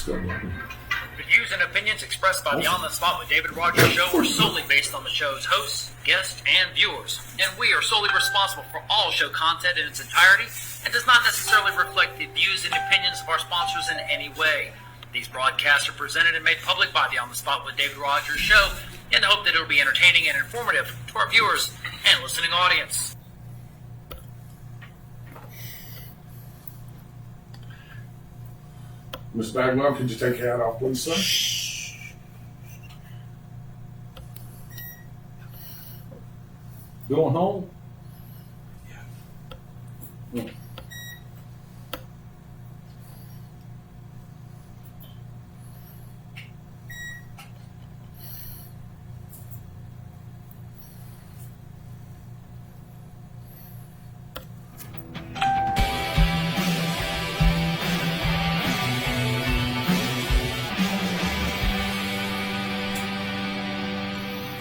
The views and opinions expressed by the On the Spot with David Rodgers show are solely based on the show's hosts, guests, and viewers, and we are solely responsible for all show content in its entirety and does not necessarily reflect the views and opinions of our sponsors in any way. These broadcasts are presented and made public by the On the Spot with David Rodgers show in the hope that it will be entertaining and informative to our viewers and listening audience. Miss Bagwell, could you take your hat off, please, sir? Going home? Yeah.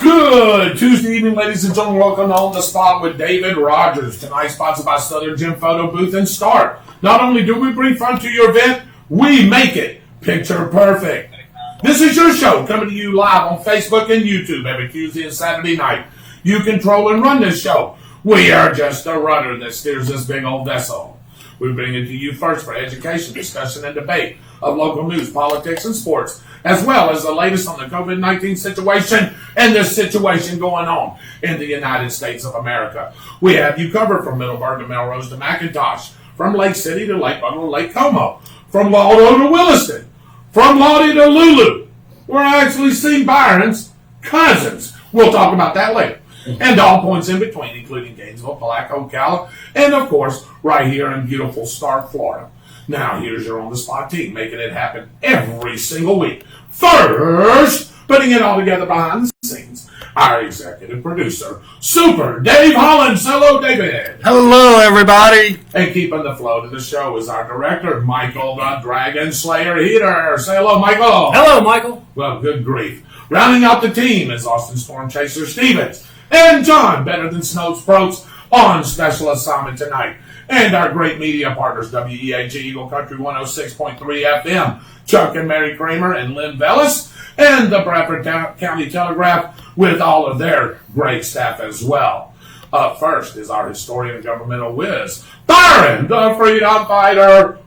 Good Tuesday evening, ladies and gentlemen. Welcome to On the Spot with David Rodgers. Tonight, sponsored by Southern Gym Photo Booth and Start. Not only do we bring fun to your event, we make it picture perfect. This is your show coming to you live on Facebook and YouTube every Tuesday and Saturday night. You control and run this show. We are just a rudder that steers this big old vessel. We bring it to you first for education, discussion, and debate of local news, politics, and sports, as well as the latest on the COVID-19 situation and the situation going on in the United States of America. We have you covered from Middleburg to Melrose to McIntosh, from Lake City to Lake Butler to Lake Como, from Waldo to Williston, from Lottie to Lulu. We're actually seeing Byron's cousins. We'll talk about that later. And all points in between, including Gainesville, Palaco, Ocala, and of course, right here in beautiful Stark, Florida. Now, here's your on-the-spot team, making it happen every single week. First, putting it all together behind the scenes, our executive producer, Super Dave Hollins. Hello, David. Hello, everybody. And keeping the flow to the show is our director, Michael the Dragon Slayer Heater. Say hello, Michael. Hello, Michael. Well, good grief. Rounding out the team is Austin Storm Chaser Stevens and John Better Than Snow's Protes on special assignment tonight. And our great media partners, WEAG Eagle Country 106.3 FM, Chuck and Mary Kramer and Lynn Vellis, and the Bradford County Telegraph with all of their great staff as well. Up first is our historian and governmental whiz, Byron, the freedom fighter,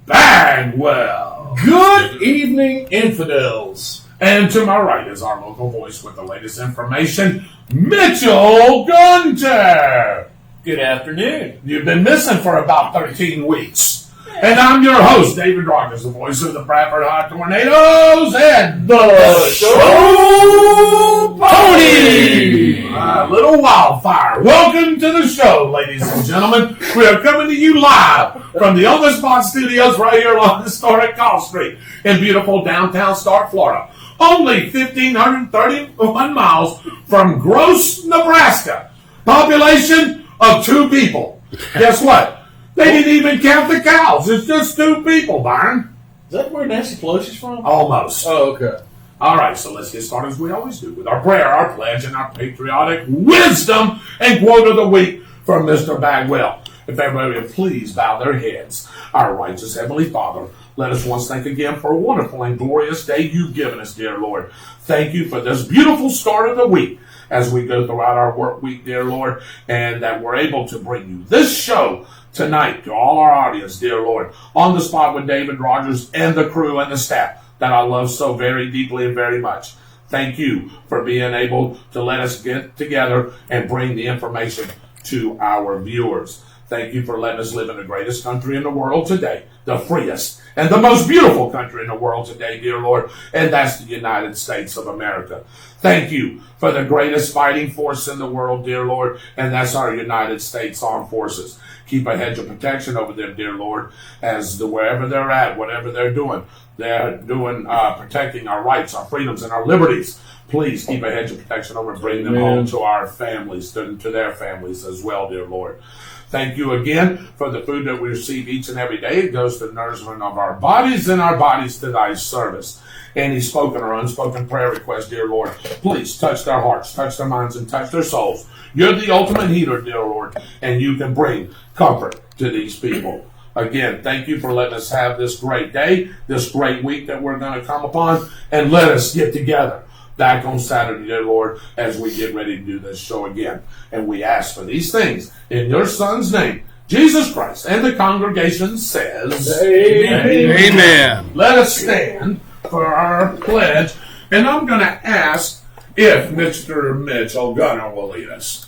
Bagwell. Good evening, infidels. And to my right is our local voice with the latest information, Mitchell Gunter. Good afternoon. You've been missing for about 13 weeks. And I'm your host, David Rodgers, the voice of the Bradford High Tornadoes and the Show Pony. Little wildfire. Welcome to the show, ladies and gentlemen. We are coming to you live from the On the Spot studios right here along historic Call Street in beautiful downtown Stark, Florida. Only 1,531 miles from Gross, Nebraska. Population of 2 people. Guess what? They didn't even count the cows. It's just 2 people, Byron. Is that where Nancy Pelosi's from? Almost. Oh, okay. All right, so let's get started as we always do with our prayer, our pledge, and our patriotic wisdom and quote of the week from Mr. Bagwell. If everybody would please bow their heads. Our righteous Heavenly Father, let us once thank again for a wonderful and glorious day you've given us, dear Lord. Thank you for this beautiful start of the week as we go throughout our work week, dear Lord, and that we're able to bring you this show tonight to all our audience, dear Lord, on the spot with David Rodgers and the crew and the staff that I love so very deeply and very much. Thank you for being able to let us get together and bring the information to our viewers. Thank you for letting us live in the greatest country in the world today, the freest and the most beautiful country in the world today, dear Lord, and that's the United States of America. Thank you for the greatest fighting force in the world, dear Lord, and that's our United States Armed Forces. Keep a hedge of protection over them, dear Lord, as wherever they're at, whatever they're doing protecting our rights, our freedoms, and our liberties. Please keep a hedge of protection over and bring them home to our families, to their families as well, dear Lord. Thank you again for the food that we receive each and every day. It goes to the nourishment of our bodies and our bodies to thy service. Any spoken or unspoken prayer request, dear Lord, please touch their hearts, touch their minds, and touch their souls. You're the ultimate healer, dear Lord, and you can bring comfort to these people. Again, thank you for letting us have this great day, this great week that we're going to come upon, and let us get together back on Saturday, dear Lord, as we get ready to do this show again. And we ask for these things in your Son's name, Jesus Christ. And the congregation says, Amen. Amen. Let us stand for our pledge. And I'm going to ask if Mr. Mitchell Gunner will lead us.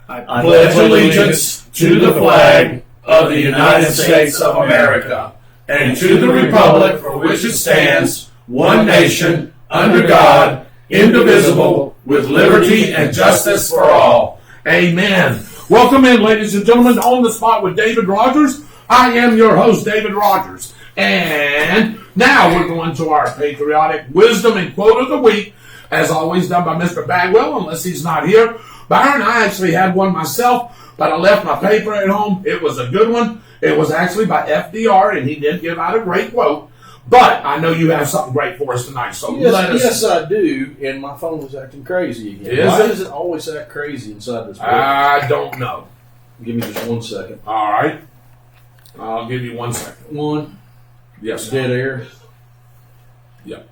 I pledge allegiance to the flag of the United States of America and to the republic for which it stands, one nation, under God, indivisible, with liberty and justice for all. Amen. Welcome in, ladies and gentlemen, On the Spot with David Rodgers. I am your host, David Rodgers. And now we're going to our patriotic wisdom and quote of the week, as always done by Mr. Bagwell, unless he's not here. Byron, I actually had one myself, but I left my paper at home. It was a good one. It was actually by FDR, and he did give out a great quote. But I know you have something great for us tonight, so let us. Yes, I do, and my phone was acting crazy again. Why does it always act crazy inside this book? I don't know. Give me just 1 second. All right. I'll give you 1 second. One. Yes, sir. Dead air. Yep.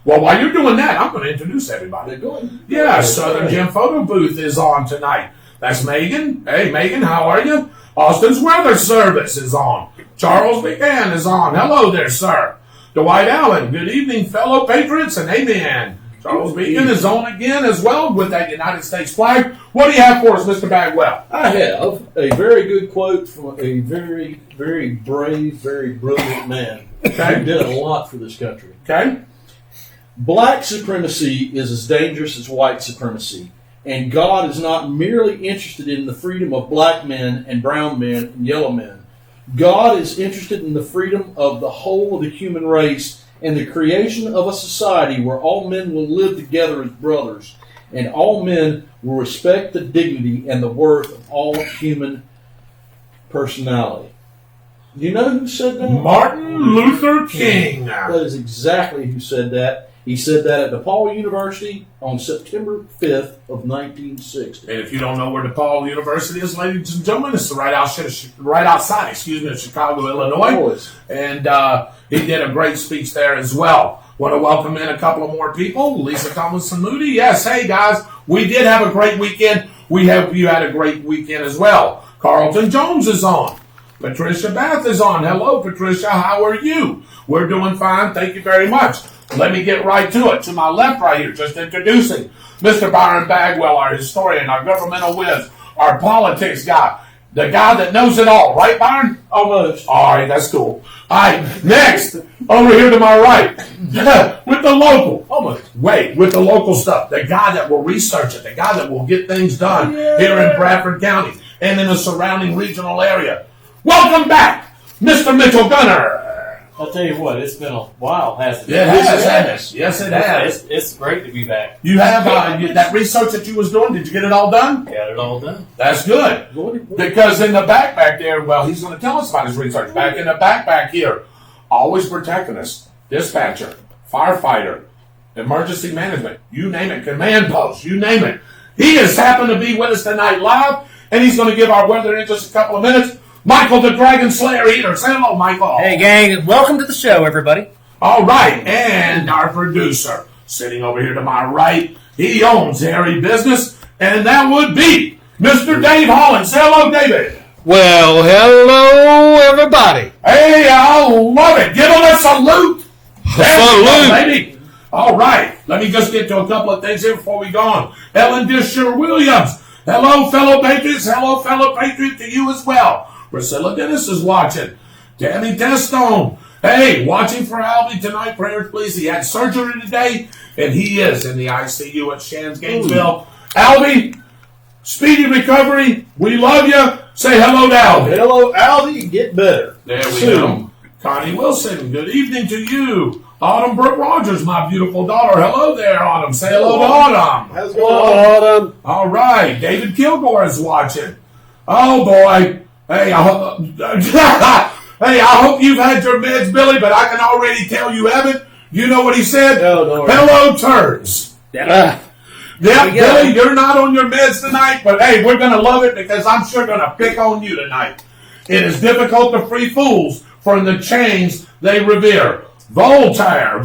Well, while you're doing that, I'm going to introduce everybody. They're going. Yeah, Southern Jim Photo Booth is on tonight. That's Megan. Hey, Megan, how are you? Austin's Weather Service is on. Charles McCann is on. Hello there, sir. Dwight Allen, good evening, fellow patriots, and amen. Charles Beacon is on again as well with that United States flag. What do you have for us, Mr. Bagwell? I have a very good quote from a very, very brave, very brilliant man who did a lot for this country. Okay. Black supremacy is as dangerous as white supremacy, and God is not merely interested in the freedom of black men and brown men and yellow men. God is interested in the freedom of the whole of the human race and the creation of a society where all men will live together as brothers, and all men will respect the dignity and the worth of all human personality. Do you know who said that? Martin Luther King. That is exactly who said that. He said that at DePaul University on September 5th of 1960. And if you don't know where DePaul University is, ladies and gentlemen, it's right outside, of Chicago, Illinois. And he did a great speech there as well. Want to welcome in a couple of more people. Lisa Tomlinson Moody. Yes, hey guys, we did have a great weekend. We hope you had a great weekend as well. Carlton Jones is on. Patricia Bath is on. Hello, Patricia. How are you? We're doing fine. Thank you very much. Let me get right to it. To my left right here, just introducing Mr. Byron Bagwell, our historian, our governmental whiz, our politics guy, the guy that knows it all. Right, Byron? Almost. All right, that's cool. All right, next, over here to my right, with the local. Almost. Wait, with the local stuff. The guy that will research it, the guy that will get things done here in Bradford County and in the surrounding regional area. Welcome back, Mr. Mitchell Gunner. I'll tell you what, it's been a while, hasn't it? It has, hasn't it? Yes, it has. It's great to be back. You have that research that you was doing. Did you get it all done? Got it all done. That's good. Because in the backpack there, well, he's going to tell us about his research. Back in the backpack here, always protecting us. Dispatcher, firefighter, emergency management, you name it, command post, you name it. He has happened to be with us tonight live, and he's going to give our weather in just a couple of minutes. Michael the Dragon Slayer Eater. Say hello, Michael. Hey, gang. Welcome to the show, everybody. All right. And our producer, sitting over here to my right, he owns Harry Business, and that would be Mr. Dave Holland. Say hello, David. Well, hello, everybody. Hey, I love it. Give him a salute. Salute. Baby. All right. Let me just get to a couple of things here before we go on. Ellen Disher Williams. Hello, fellow Patriots. Hello, fellow Patriot to you as well. Priscilla Dennis is watching. Tammy Testone. Hey, watching for Albie tonight. Prayers, please. He had surgery today, and he is in the ICU at Shands Gainesville. Albie, speedy recovery. We love you. Say hello to Albie. Hello, Aldi. Get better. There we go. Connie Wilson, good evening to you. Autumn Brooke Rogers, my beautiful daughter. Hello there, Autumn. Say hello to Autumn. How's it going, Autumn. All right. David Kilgore is watching. Oh, boy. Hey, I hope you've had your meds, Billy, but I can already tell you haven't. You know what he said? No. Hello, turds. Yeah, Billy, you're not on your meds tonight, but hey, we're going to love it because I'm sure going to pick on you tonight. It is difficult to free fools from the chains they revere. Voltaire.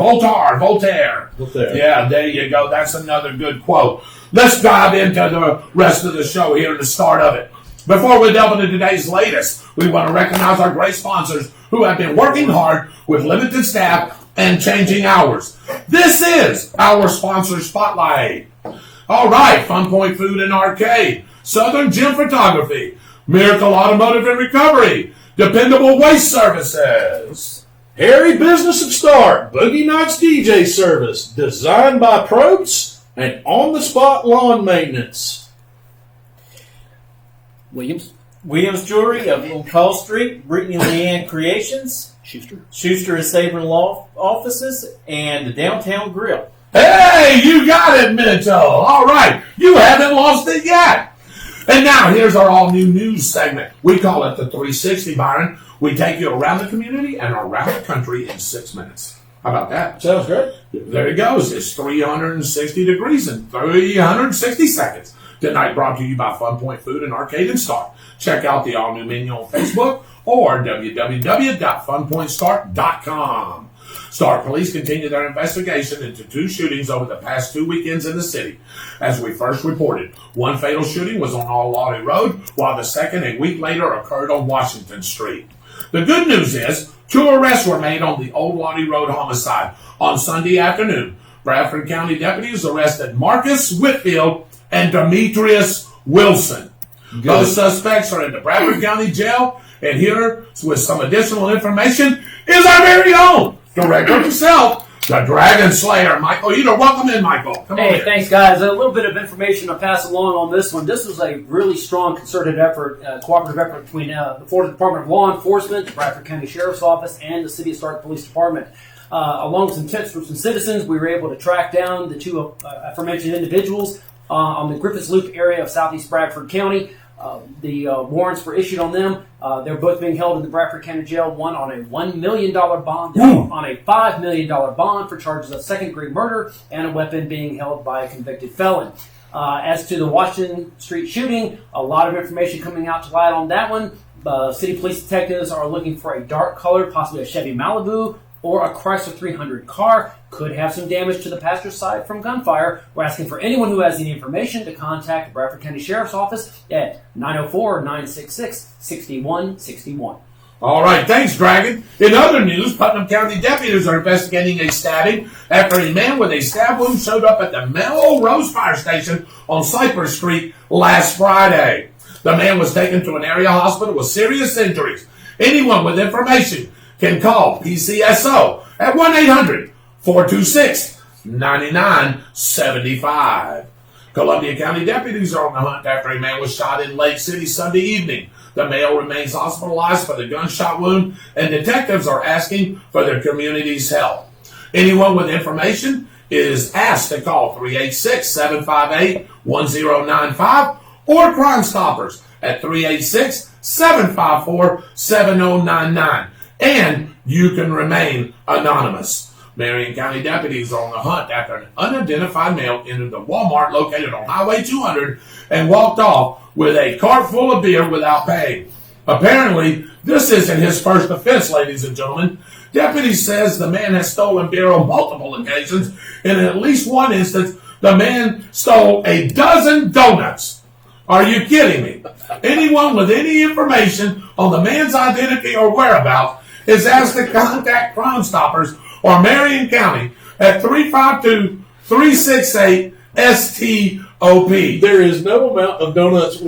Yeah, there you go. That's another good quote. Let's dive into the rest of the show here at the start of it. Before we delve into today's latest, we want to recognize our great sponsors who have been working hard with limited staff and changing hours. This is our sponsor spotlight. All right, Fun Point Food and Arcade, Southern Gym Photography, Miracle Automotive and Recovery, Dependable Waste Services, Harry Business of Start, Boogie Nights DJ Service, designed by Probes, and on-the-spot lawn maintenance. Williams. Jewelry on Call Street, Brittany Leanne Creations, Schuster and Saban Law Offices, and the Downtown Grill. Hey, you got it, Minto. All right, you haven't lost it yet. And now here's our all-new news segment. We call it the 360, Byron. We take you around the community and around the country in 6 minutes. How about that? Sounds great. There it goes. It's 360 degrees in 360 seconds. Tonight brought to you by Fun Point Food and Arcade and Start. Check out the all-new menu on Facebook or www.funpointstart.com. Start Police continue their investigation into 2 shootings over the past 2 weekends in the city. As we first reported, one fatal shooting was on Old Lottie Road, while the second, a week later, occurred on Washington Street. The good news is 2 arrests were made on the Old Lottie Road homicide. On Sunday afternoon, Bradford County deputies arrested Marcus Whitfield and Demetrius Wilson. Both suspects are in the Bradford County Jail, and here with some additional information is our very own director himself, the Dragon Slayer, Michael Eder. Welcome in, Michael. Come on in. Thanks, guys. A little bit of information to pass along on this one. This was a really strong concerted effort, cooperative effort between the Florida Department of Law Enforcement, the Bradford County Sheriff's Office, and the City of Stark Police Department. Along with some tips from some citizens, we were able to track down the 2 aforementioned individuals on the Griffiths Loop area of southeast Bradford County. The warrants were issued on them. They're both being held in the Bradford County Jail, one on a $1 million bond, the other on a $5 million bond for charges of second-degree murder and a weapon being held by a convicted felon. As to the Washington Street shooting, a lot of information coming out to light on that one. City police detectives are looking for a dark color, possibly a Chevy Malibu, or a Chrysler 300 car. Could have some damage to the passenger side from gunfire. We're asking for anyone who has any information to contact the Bradford County Sheriff's Office at 904-966-6161. All right, thanks, Dragon. In other news, Putnam County deputies are investigating a stabbing after a man with a stab wound showed up at the Melrose Fire Station on Cypress Street last Friday. The man was taken to an area hospital with serious injuries. Anyone with information can call PCSO at 1-800-426-9975. Columbia County deputies are on the hunt after a man was shot in Lake City Sunday evening. The male remains hospitalized for the gunshot wound, and detectives are asking for their community's help. Anyone with information is asked to call 386-758-1095 or Crime Stoppers at 386-754-7099. And you can remain anonymous. Marion County deputies are on the hunt after an unidentified male entered the Walmart located on Highway 200 and walked off with a cart full of beer without paying. Apparently, this isn't his first offense, ladies and gentlemen. Deputy says the man has stolen beer on multiple occasions, and in at least one instance, the man stole a dozen donuts. Are you kidding me? Anyone with any information on the man's identity or whereabouts is asked to contact Crime Stoppers or Marion County at 352-368-STOP. There is no amount of donuts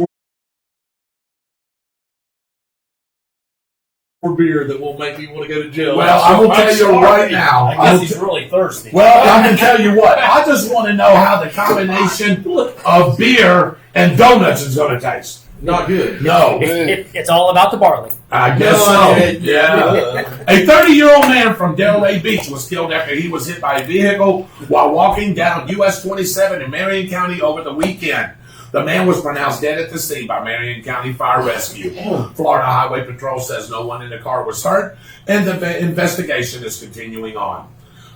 or beer that will make me want to go to jail. Well, I will tell you right now. I guess he's really thirsty. Well, I can tell you what. I just want to know how the combination of beer and donuts is going to taste. Not good. No. It's all about the barley. I guess so. Yeah. A 30-year-old man from Delray Beach was killed after he was hit by a vehicle while walking down US 27 in Marion County over the weekend. The man was pronounced dead at the scene by Marion County Fire Rescue. Florida Highway Patrol says no one in the car was hurt, and the investigation is continuing on.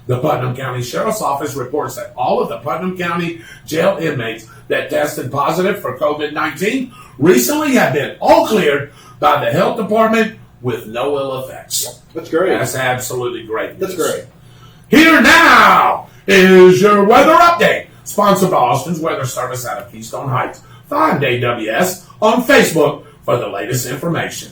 The Putnam County Sheriff's Office reports that all of the Putnam County jail inmates that tested positive for COVID-19 recently have been all cleared by the health department with no ill effects. That's great. That's absolutely great. That's great. Here now is your weather update, sponsored by Austin's Weather Service out of Keystone Heights. Find AWS on Facebook for the latest information.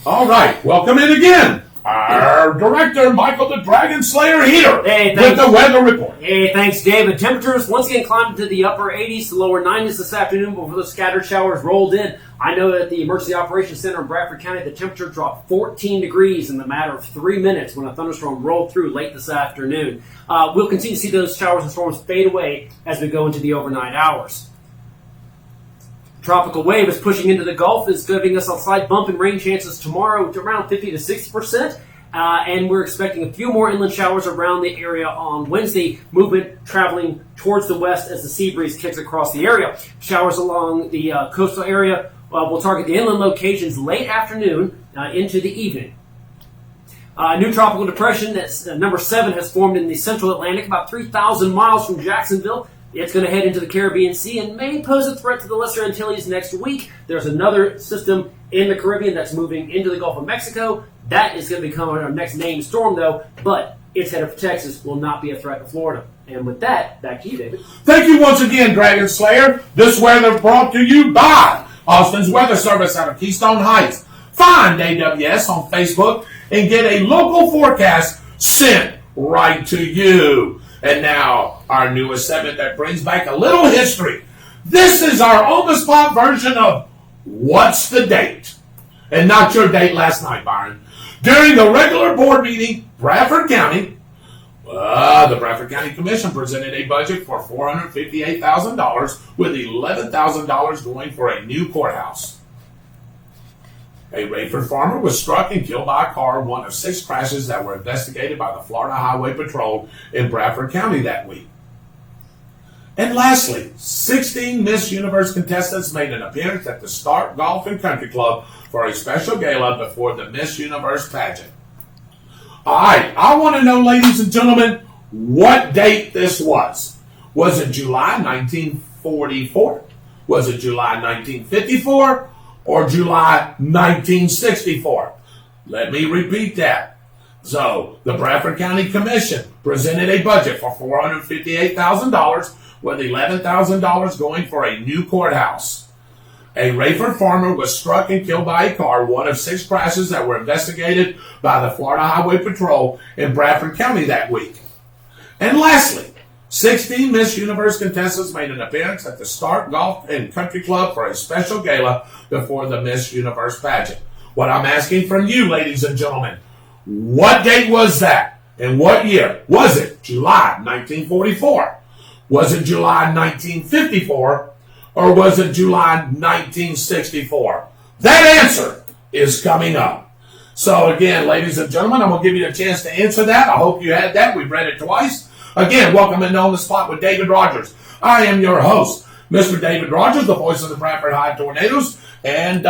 All right, welcome in again, our director, Michael the Dragon Slayer Heater, Hey, with thanks. the weather report. Hey, thanks, David. Temperatures once again climbed to the upper 80s to lower 90s this afternoon before the scattered showers rolled in. I know at the Emergency Operations Center in Bradford County, the temperature dropped 14 degrees in the matter of 3 minutes when a thunderstorm rolled through late this afternoon. We'll continue to see those showers and storms fade away as we go into the overnight hours. Tropical wave is pushing into the Gulf, is giving us a slight bump in rain chances tomorrow to around 50 to 60%. And we're expecting a few more inland showers around the area on Wednesday, movement traveling towards the west as the sea breeze kicks across the area. Showers along the coastal area will target the inland locations late afternoon into the evening. New tropical depression, that's number 7, has formed in the central Atlantic, about 3,000 miles from Jacksonville. It's going to head into the Caribbean Sea and may pose a threat to the Lesser Antilles next week. There's another system in the Caribbean that's moving into the Gulf of Mexico. That is going to become our next named storm, though, but its headed for Texas will not be a threat to Florida. And with that, back to you, David. Thank you once again, Dragon Slayer. This weather brought to you by Austin's Weather Service out of Keystone Heights. Find AWS on Facebook and get a local forecast sent right to you. And now, our newest segment that brings back a little history. This is our on-the-spot version of What's the Date? And not your date last night, Byron. During the regular board meeting, Bradford County, the Bradford County Commission presented a budget for $458,000 with $11,000 going for a new courthouse. A Rayford farmer was struck and killed by a car, one of 6 crashes that were investigated by the Florida Highway Patrol in Bradford County that week. And lastly, 16 Miss Universe contestants made an appearance at the Stark Golf and Country Club for a special gala before the Miss Universe pageant. All right, I want to know, ladies and gentlemen, what date this was. Was it July 1944? Was it July 1954? Or July 1964? Let me repeat that. So, the Bradford County Commission presented a budget for $458,000 with $11,000 going for a new courthouse. A Rayford farmer was struck and killed by a car, one of 6 crashes that were investigated by the Florida Highway Patrol in Bradford County that week. And lastly, 16 Miss Universe contestants made an appearance at the Stark Golf and Country Club for a special gala before the Miss Universe pageant. What I'm asking from you, ladies and gentlemen, what date was that? And what year? Was it July 1944? Was it July 1954? Or was it July 1964? That answer is coming up. So again, ladies and gentlemen, I'm going to give you a chance to answer that. I hope you had that. We've read it twice. Again, welcome in On the Spot with David Rodgers. I am your host, Mr. David Rodgers, the voice of the Bradford High Tornadoes and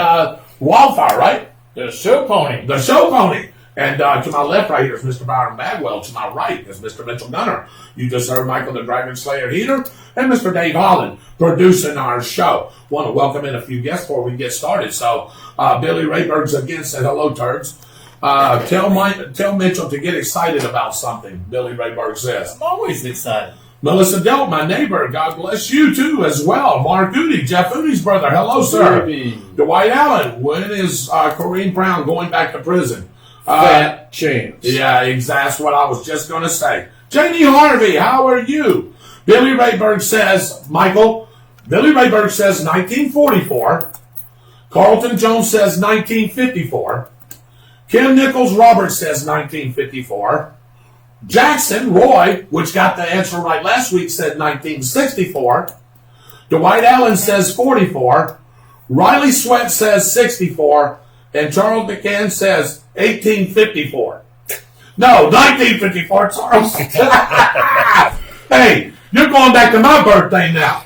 Wildfire, right? The show pony. The show pony. And to my left right here is Mr. Byron Bagwell. To my right is Mr. Mitchell Gunner. You just heard Michael the Dragon Slayer Heater and Mr. Dave Holland producing our show. Want to welcome in a few guests before we get started. So Billy Raybergs again said, hello, turds. Tell Mitchell to get excited about something, Billy Rayberg says. I'm always excited. Melissa Delt, my neighbor, God bless you too as well. Mark Goody, Jeff Goody's brother, hello, sir. Dwight Allen, when is Corinne Brown going back to prison? Fat chance. Yeah, that's what I was just going to say. Jamie Harvey, how are you? Billy Rayberg says, Michael, Billy Rayberg says 1944. Carlton Jones says 1954. Kim Nichols Roberts says 1954. Jackson Roy, which got the answer right last week, said 1964. Dwight Allen says 44. Riley Sweat says 64. And Charles McCann says 1854. No, 1954, Charles. Hey, you're going back to my birthday now.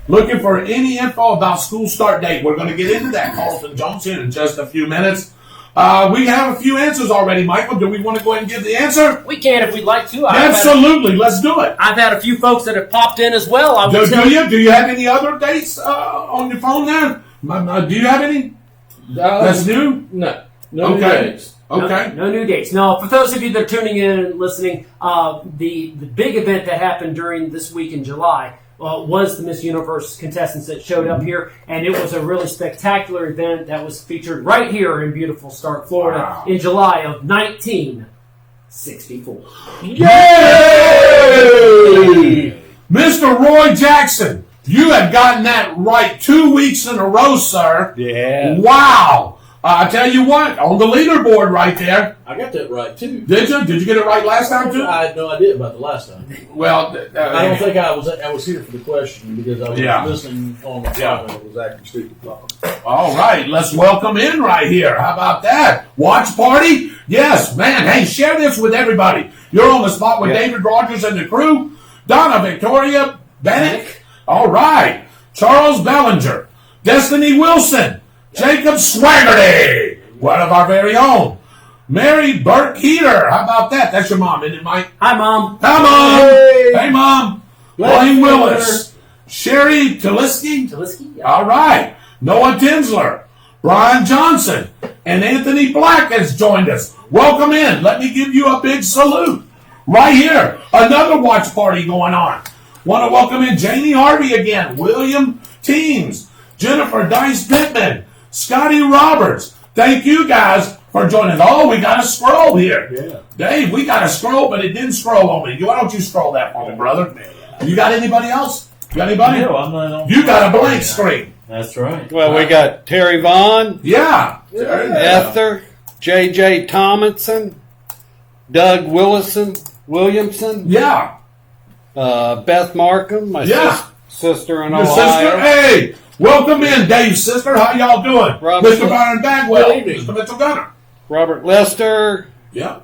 Looking for any info about school start date. We're going to get into that, Carlton Jones, here in just a few minutes. We have a few answers already, Michael. Do we want to go ahead and give the answer? We can if we'd like to. Absolutely. Let's do it. I've had a few folks that have popped in as well. Do you have any other dates on your phone there? Do you have any? That's new? No. No Okay. new dates. Okay. No new dates. No, for those of you that are tuning in and listening, the big event that happened during this week in July was the Miss Universe contestants that showed up here, and it was a really spectacular event that was featured right here in beautiful Stark, Florida, Wow. in July of 1964. Yay! Mr. Roy Jackson, you have gotten that right 2 weeks in a row, sir. Yeah. Wow. I tell you what, on the leaderboard right there. I got that right too. Did you? Did you get it right last time too? I had no idea about the last time. Well, I don't think I was here for the question because I was listening on the phone and it was acting stupid. All right, let's welcome in right here. How about that? Watch party? Yes, man. Hey, share this with everybody. You're on the spot with David Rodgers and the crew. Donna Victoria Bannock. All right. Charles Bellinger. Destiny Wilson. Jacob Swaggerty. One of our very own. Mary Burke Heater. How about that? That's your mom, isn't it, Mike? Hi, Mom. Hi, Mom. Hey, Mom. Blaine Let's Willis. Sherry Taliski. Taliski? Yeah. All right. Noah Tinsler, Brian Johnson, and Anthony Black has joined us. Welcome in. Let me give you a big salute. Right here, another watch party going on. Want to welcome in Janie Harvey again, William Teams, Jennifer Dice Pittman, Scotty Roberts. Thank you guys for joining. Oh, we got a scroll here. Yeah. Dave, we got a scroll, but it didn't scroll on me. Why don't you scroll that for me, brother? You got anybody else? You got anybody? No, I'm not on. You got a blank screen. That's right. Well, we got Terry Vaughn, Yeah. Esther, J.J. Tomlinson, Doug Williamson, Yeah. Beth Markham, my Yeah. sister in Your Ohio. sister. Hey, welcome in, Dave's sister. How y'all doing? Robert. Mr. Byron Bagwell. Good evening. Mr. Mitchell Gunner. Robert Lester. Yeah.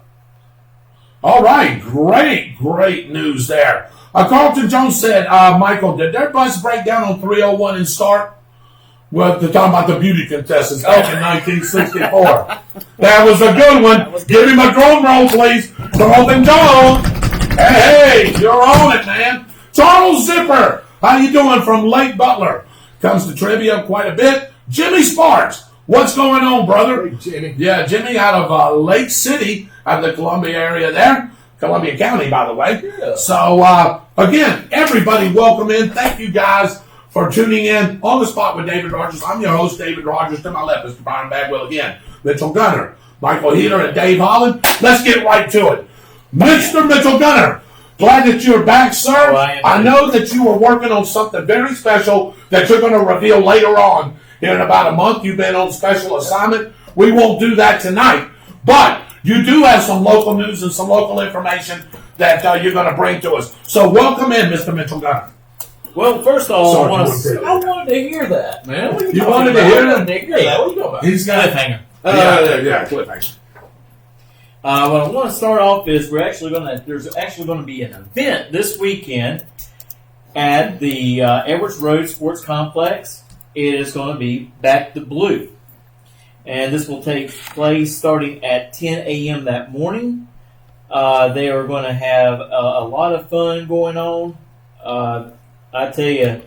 All right. Great news there. Carlton Jones said, Michael, did their bus break down on 301 and start? Well, they're talking about the beauty contestants back in 1964. That was a good one. Give him a drum roll, please. Carlton Jones. Hey, you're on it, man. Charles Zipper. How you doing from Lake Butler? Comes to trivia quite a bit. Jimmy Sparks. What's going on, brother? Hey, Jimmy. Yeah, Jimmy out of Lake City, out of the Columbia area there. Columbia County, by the way. Yeah. So, again, everybody welcome in. Thank you guys for tuning in on the spot with David Rodgers. I'm your host, David Rodgers. To my left, Mr. Byron Bagwell again. Mitchell Gunner, Michael Heater, and Dave Holland. Let's get right to it. Mr. Mitchell Gunner, glad that you're back, sir. Oh, I am. I know that you were working on something very special that you're going to reveal later on. Here in about a month, you've been on special assignment. We won't do that tonight, but you do have some local news and some local information that you're going to bring to us. So welcome in, Mr. Mitchell Gunner. Well, first of all, Sorry, I wanted Jordan. to hear that, man. What are You talking wanted to about? hear I that? wanted to hear that. What are you talking about? He's got Cliffhanger. cliffhanger. What I want to start off is there's actually going to be an event this weekend at the Edwards Road Sports Complex. It is going to be Back to Blue. And this will take place starting at 10 a.m. that morning. They are going to have a lot of fun going on. I tell you,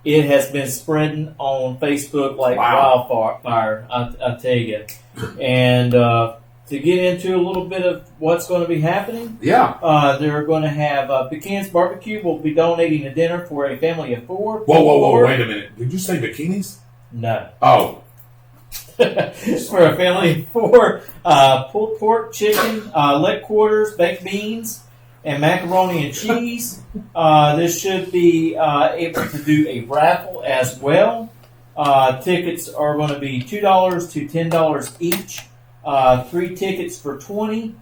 it has been spreading on Facebook like wildfire, I tell you. And to get into a little bit of what's going to be happening, they're going to have Pecan's Barbecue will be donating a dinner for a family of four. Whoa, wait a minute. Did you say bikinis? No. Oh. For a family of four, pulled pork, chicken, leg quarters, baked beans, and macaroni and cheese. This should be able to do a raffle as well. Tickets are going to be $2 to $10 each. 3 tickets for $20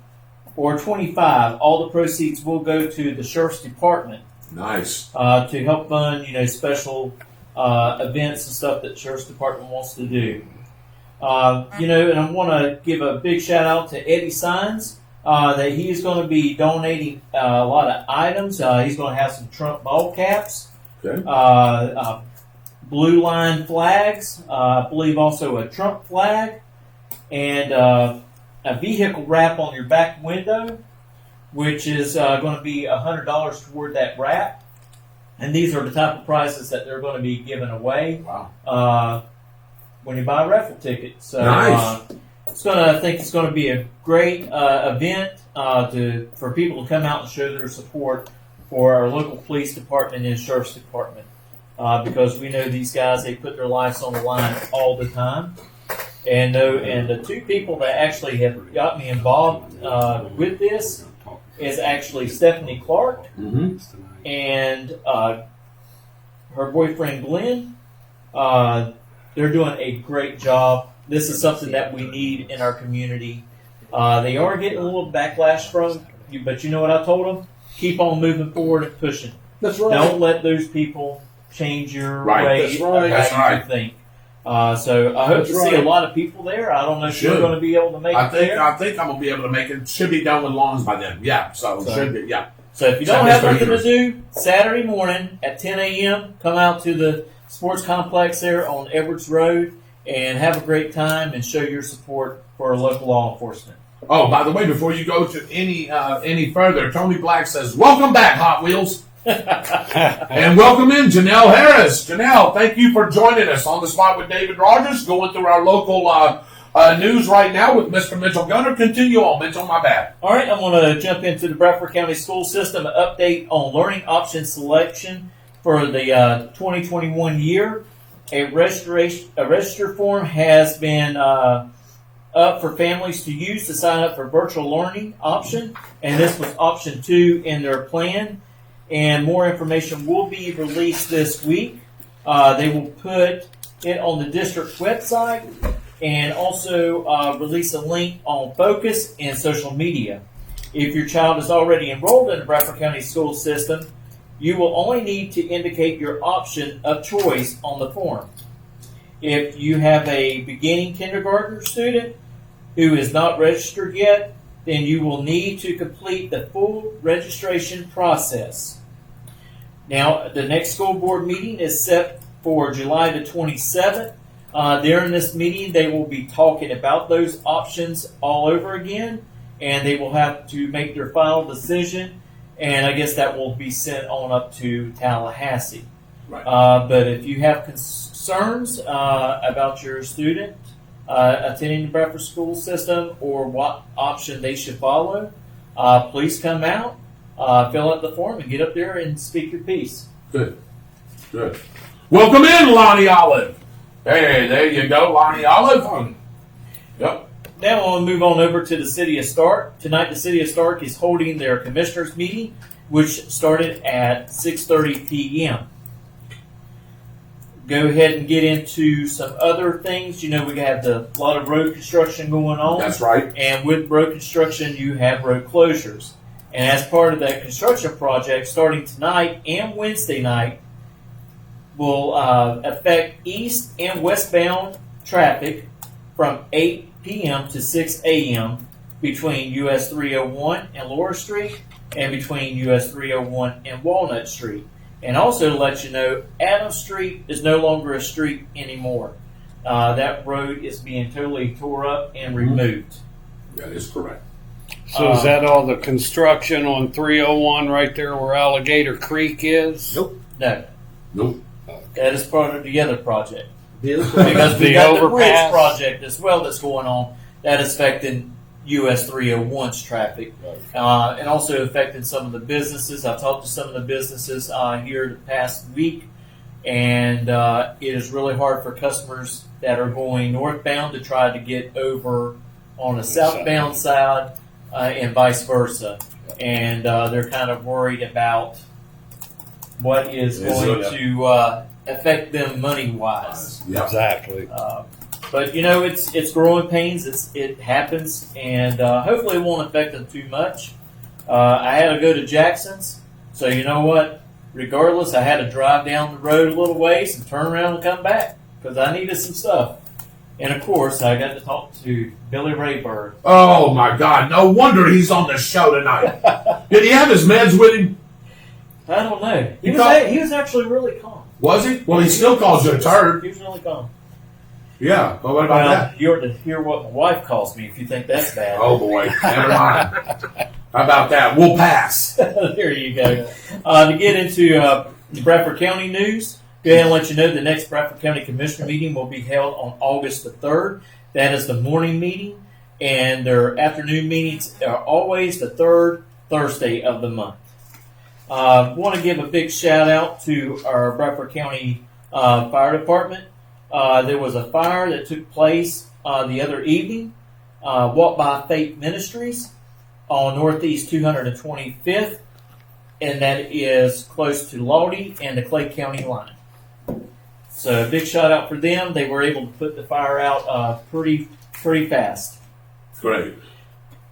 or $25. All the proceeds will go to the Sheriff's Department. Nice. To help fund, special events and stuff that the Sheriff's Department wants to do. And I want to give a big shout out to Eddie Signs that he is going to be donating a lot of items. He's going to have some Trump ball caps, Okay. blue line flags, I believe also a Trump flag, and a vehicle wrap on your back window, which is going to be $100 toward that wrap. And these are the type of prizes that they're going to be giving away. Wow. when you buy a raffle ticket. So Nice. I think it's going to be a great event for people to come out and show their support for our local police department and sheriff's department. Because we know these guys, they put their lives on the line all the time. And the two people that actually have got me involved with this is actually Stephanie Clark and her boyfriend Glenn. They're doing a great job. This is something that we need in our community. They are getting a little backlash from you, but you know what I told them? Keep on moving forward and pushing. That's right. Don't let those people change your Right. way That's right. of That's how you right. think. So I hope That's to see a right. lot of people there. I don't know if you're Should. going to be able to make I it think there. I'm gonna be able to make it. Should be done with lawns by then. Yeah, so it should be. Yeah. So if you don't Send have us nothing to pictures. do, Saturday morning at 10 a.m., come out to the sports complex there on Edwards Road and have a great time and show your support for local law enforcement. Oh, by the way, before you go to any further, Tony Black says, "Welcome back, Hot Wheels." And welcome in Janelle Harris. Janelle, thank you for joining us on the spot with David Rodgers. Going through our local news right now with Mr. Mitchell Gunner. Continue on, Mitchell. My bad. All right, I'm going to jump into the Bradford County School System, an update on learning option selection for the 2021 year. A register form has been up for families to use to sign up for virtual learning option, and this was option 2 in their plan. And more information will be released this week. They will put it on the district website and also release a link on Focus and social media. If your child is already enrolled in the Bradford County School System, you will only need to indicate your option of choice on the form. If you have a beginning kindergartner student who is not registered yet, then you will need to complete the full registration process. Now, the next school board meeting is set for July the 27th. During this meeting, they will be talking about those options all over again, and they will have to make their final decision, and I guess that will be sent on up to Tallahassee. Right. But if you have concerns about your student attending the Bradford school system or what option they should follow, please come out, fill out the form, and get up there and speak your piece. Good. Good. Welcome in, Lonnie Olive. Hey, there you go, Lonnie Olive. Yep. Now I want to move on over to the City of Stark. Tonight, the City of Stark is holding their commissioners meeting, which started at 6:30 p.m. Go ahead and get into some other things. You know, we have a lot of road construction going on. That's right. And with road construction, you have road closures. And as part of that construction project, starting tonight and Wednesday night, will affect east and westbound traffic from 8 p.m. to 6 a.m. between US 301 and Laura Street and between US 301 and Walnut Street. And also to let you know, Adams Street is no longer a street anymore. That road is being totally tore up and removed. That is correct. So is that all the construction on 301 right there where Alligator Creek is? Nope. No, Nope. that is part of the other project. The other part- Because we The got the bridge overpass. project as well that's going on that is affecting US 301's traffic. And also affecting some of the businesses. I talked to some of the businesses here the past week, and it is really hard for customers that are going northbound to try to get over on the southbound side and vice versa. And they're kind of worried about what is going to affect them money-wise. Yep. Exactly. But you know, it's growing pains. It happens, and hopefully it won't affect them too much. I had to go to Jackson's, so you know what? Regardless, I had to drive down the road a little ways and turn around and come back because I needed some stuff. And of course, I got to talk to Billy Rayburn. Oh my God! No wonder he's on the show tonight. Did he have his meds with him? I don't know. He called- He was actually really calm. Was he? Well, he still calls you a turd. He was really calm. Yeah. Well, what about that? You ought to hear what my wife calls me if you think that's bad. Oh boy. Never mind. How about that? We'll pass. There you go. To get into the Bradford County news, Go ahead and let you know the next Bradford County Commissioner meeting will be held on August the 3rd. That is the morning meeting, and their afternoon meetings are always the third Thursday of the month. Want to give a big shout out to our Bradford County Fire Department. There was a fire that took place the other evening, Walk by Faith Ministries on Northeast 225th, and that is close to Lodi and the Clay County line. So a big shout out for them. They were able to put the fire out pretty fast. Great.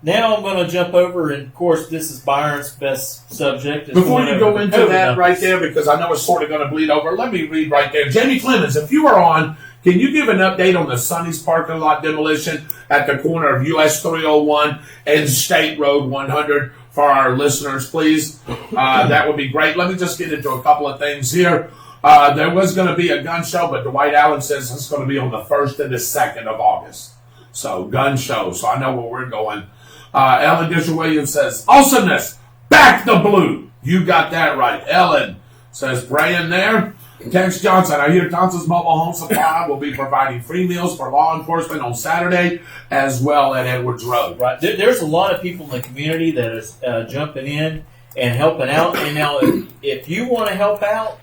Now I'm going to jump over, and of course this is Byron's best subject. Before you go into COVID that numbers. right there, because I know it's sort of going to bleed over, let me read right there. Jamie Clemens, if you are on, can you give an update on the Sonny's parking lot demolition at the corner of US 301 and State Road 100 for our listeners, please? That would be great. Let me just get into a couple of things here. There was going to be a gun show, but Dwight Allen says it's going to be on the 1st and the 2nd of August. So, gun show. So, I know where we're going. Ellen Disher-Williams says, awesomeness, back the blue. You got that right. Ellen says, praying there. Tex Johnson, I hear Thompson's Mobile Home Supply will be providing free meals for law enforcement on Saturday as well at Edwards Road. Right. There's a lot of people in the community that is jumping in and helping out. And now, if you want to help out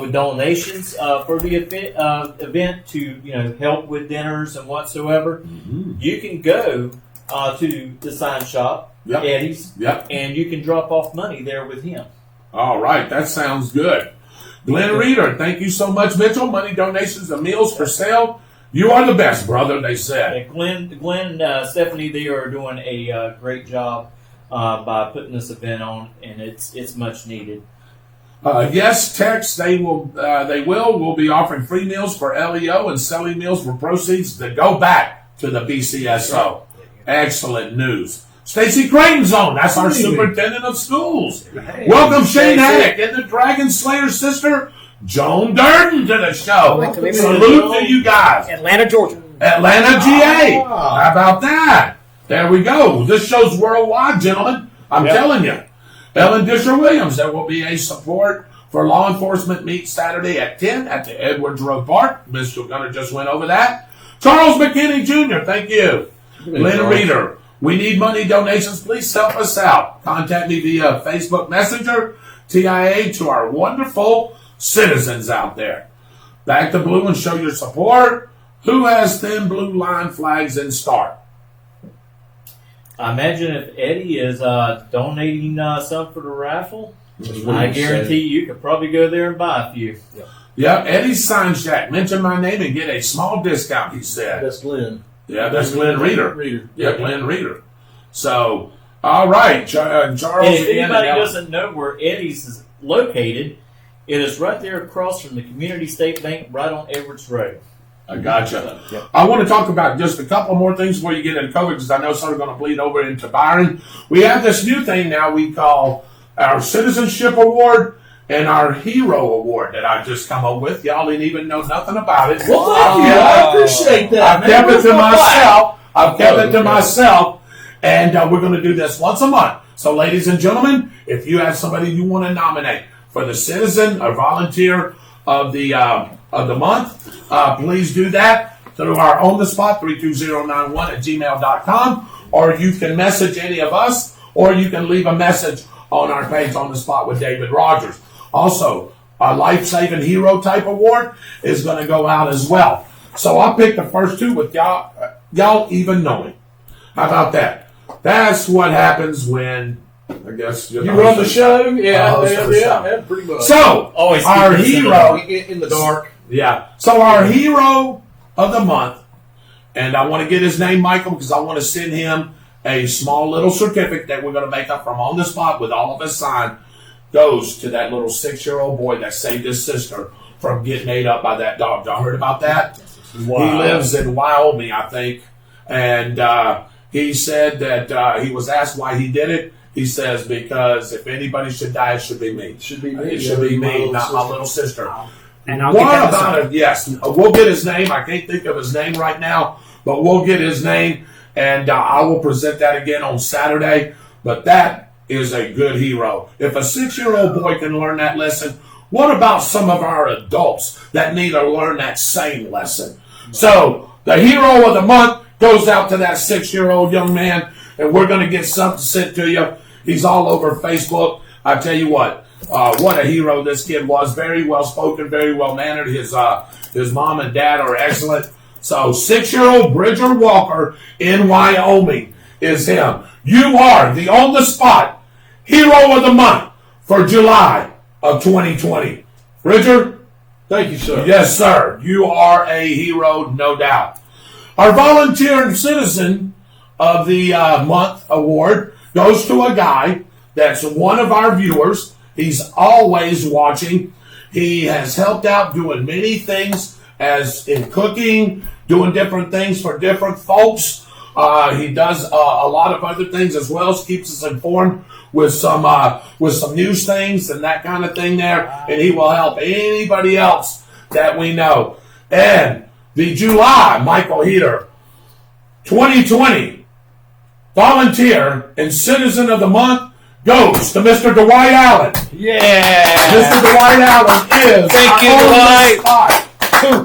with donations for the event to help with dinners and whatsoever, you can go to the sign shop, Eddie's, and you can drop off money there with him. All right, that sounds good. Glenn Reeder, thank you so much, Mitchell. Money donations and meals for sale. You are the best, brother, they said. Yeah, Glenn, Stephanie, they are doing a great job by putting this event on, and it's much needed. Yes, Tex, they will. We'll be offering free meals for LEO and selling meals for proceeds that go back to the BCSO. Excellent news. Stacy Creighton's on. That's our superintendent of schools. Hey, Welcome Shane Stacey. Haddock and the Dragon Slayer sister, Joan Durden, to the show. Welcome. Salute to you guys. Atlanta, Georgia. Atlanta, GA. How about that? There we go. This show's worldwide, gentlemen. I'm telling you. Ellen Disher-Williams, there will be a support for law enforcement meet Saturday at 10 at the Edwards Road Park. Mr. Gunner just went over that. Charles McKinney Jr., thank you. Lynn Reeder, we need money donations. Please help us out. Contact me via Facebook Messenger, TIA, to our wonderful citizens out there. Back to blue and show your support. Who has thin blue line flags in start? I imagine if Eddie is donating some for the raffle, I guarantee you could probably go there and buy a few. Yep, Eddie's Sign Shack. Mention my name and get a small discount, he said. That's Glenn. Yeah, that's Glenn Reeder. Reeder. Yeah, Glenn Reeder. So, all right, Charles. And if again, anybody and doesn't know where Eddie's is located, it is right there across from the Community State Bank, right on Edwards Road. I gotcha. I want to talk about just a couple more things before you get into COVID, because I know some are going to bleed over into Byron. We have this new thing now we call our Citizenship Award and our Hero Award that I just come up with. Y'all didn't even know nothing about it. Well, thank you. I appreciate that. I've kept it to myself. I've kept it to myself. And we're going to do this once a month. So, ladies and gentlemen, if you have somebody you want to nominate for the Citizen or Volunteer of the month, please do that through our On The Spot 32091 at gmail.com, or you can message any of us, or you can leave a message on our page On The Spot with David Rodgers. Also, our Life-Saving Hero type award is going to go out as well. So I picked the first two with y'all even knowing. How about that? That's what happens when, I guess, You run the show? Yeah, pretty much. So, Always our keep this in hero, in the dark. yeah. So our hero of the month, and I want to get his name, Michael, because I want to send him a small little certificate that we're going to make up from On The Spot with all of us signed, goes to that little 6-year-old boy that saved his sister from getting ate up by that dog. Y'all heard about that? Wow. He lives in Wyoming, I think, and he said that he was asked why he did it. He says, because if anybody should die, it should be me. It should be me. It should be me, not my little sister. And I'll What get that about aside. it? Yes. We'll get his name. I can't think of his name right now, but we'll get his name, and I will present that again on Saturday. But that is a good hero. If a 6-year-old boy can learn that lesson, what about some of our adults that need to learn that same lesson? So the hero of the month goes out to that 6-year-old young man, and we're going to get something sent to you. He's all over Facebook. I tell you what a hero this kid was. Very well spoken, very well mannered. His mom and dad are excellent. So 6-year-old Bridger Walker in Wyoming is him. You are the on the spot hero of the month for July of 2020. Bridger? Thank you, sir. Yes, sir. You are a hero, no doubt. Our volunteer and citizen of the month award goes to a guy that's one of our viewers. He's always watching. He has helped out doing many things as in cooking, doing different things for different folks. He does a lot of other things as well. Keeps us informed with some news things and that kind of thing there. And he will help anybody else that we know. And the July Michael Heater 2020 volunteer and citizen of the month goes to Mr. Dwight Allen. Yeah. Mr. Dwight Allen is Thank you,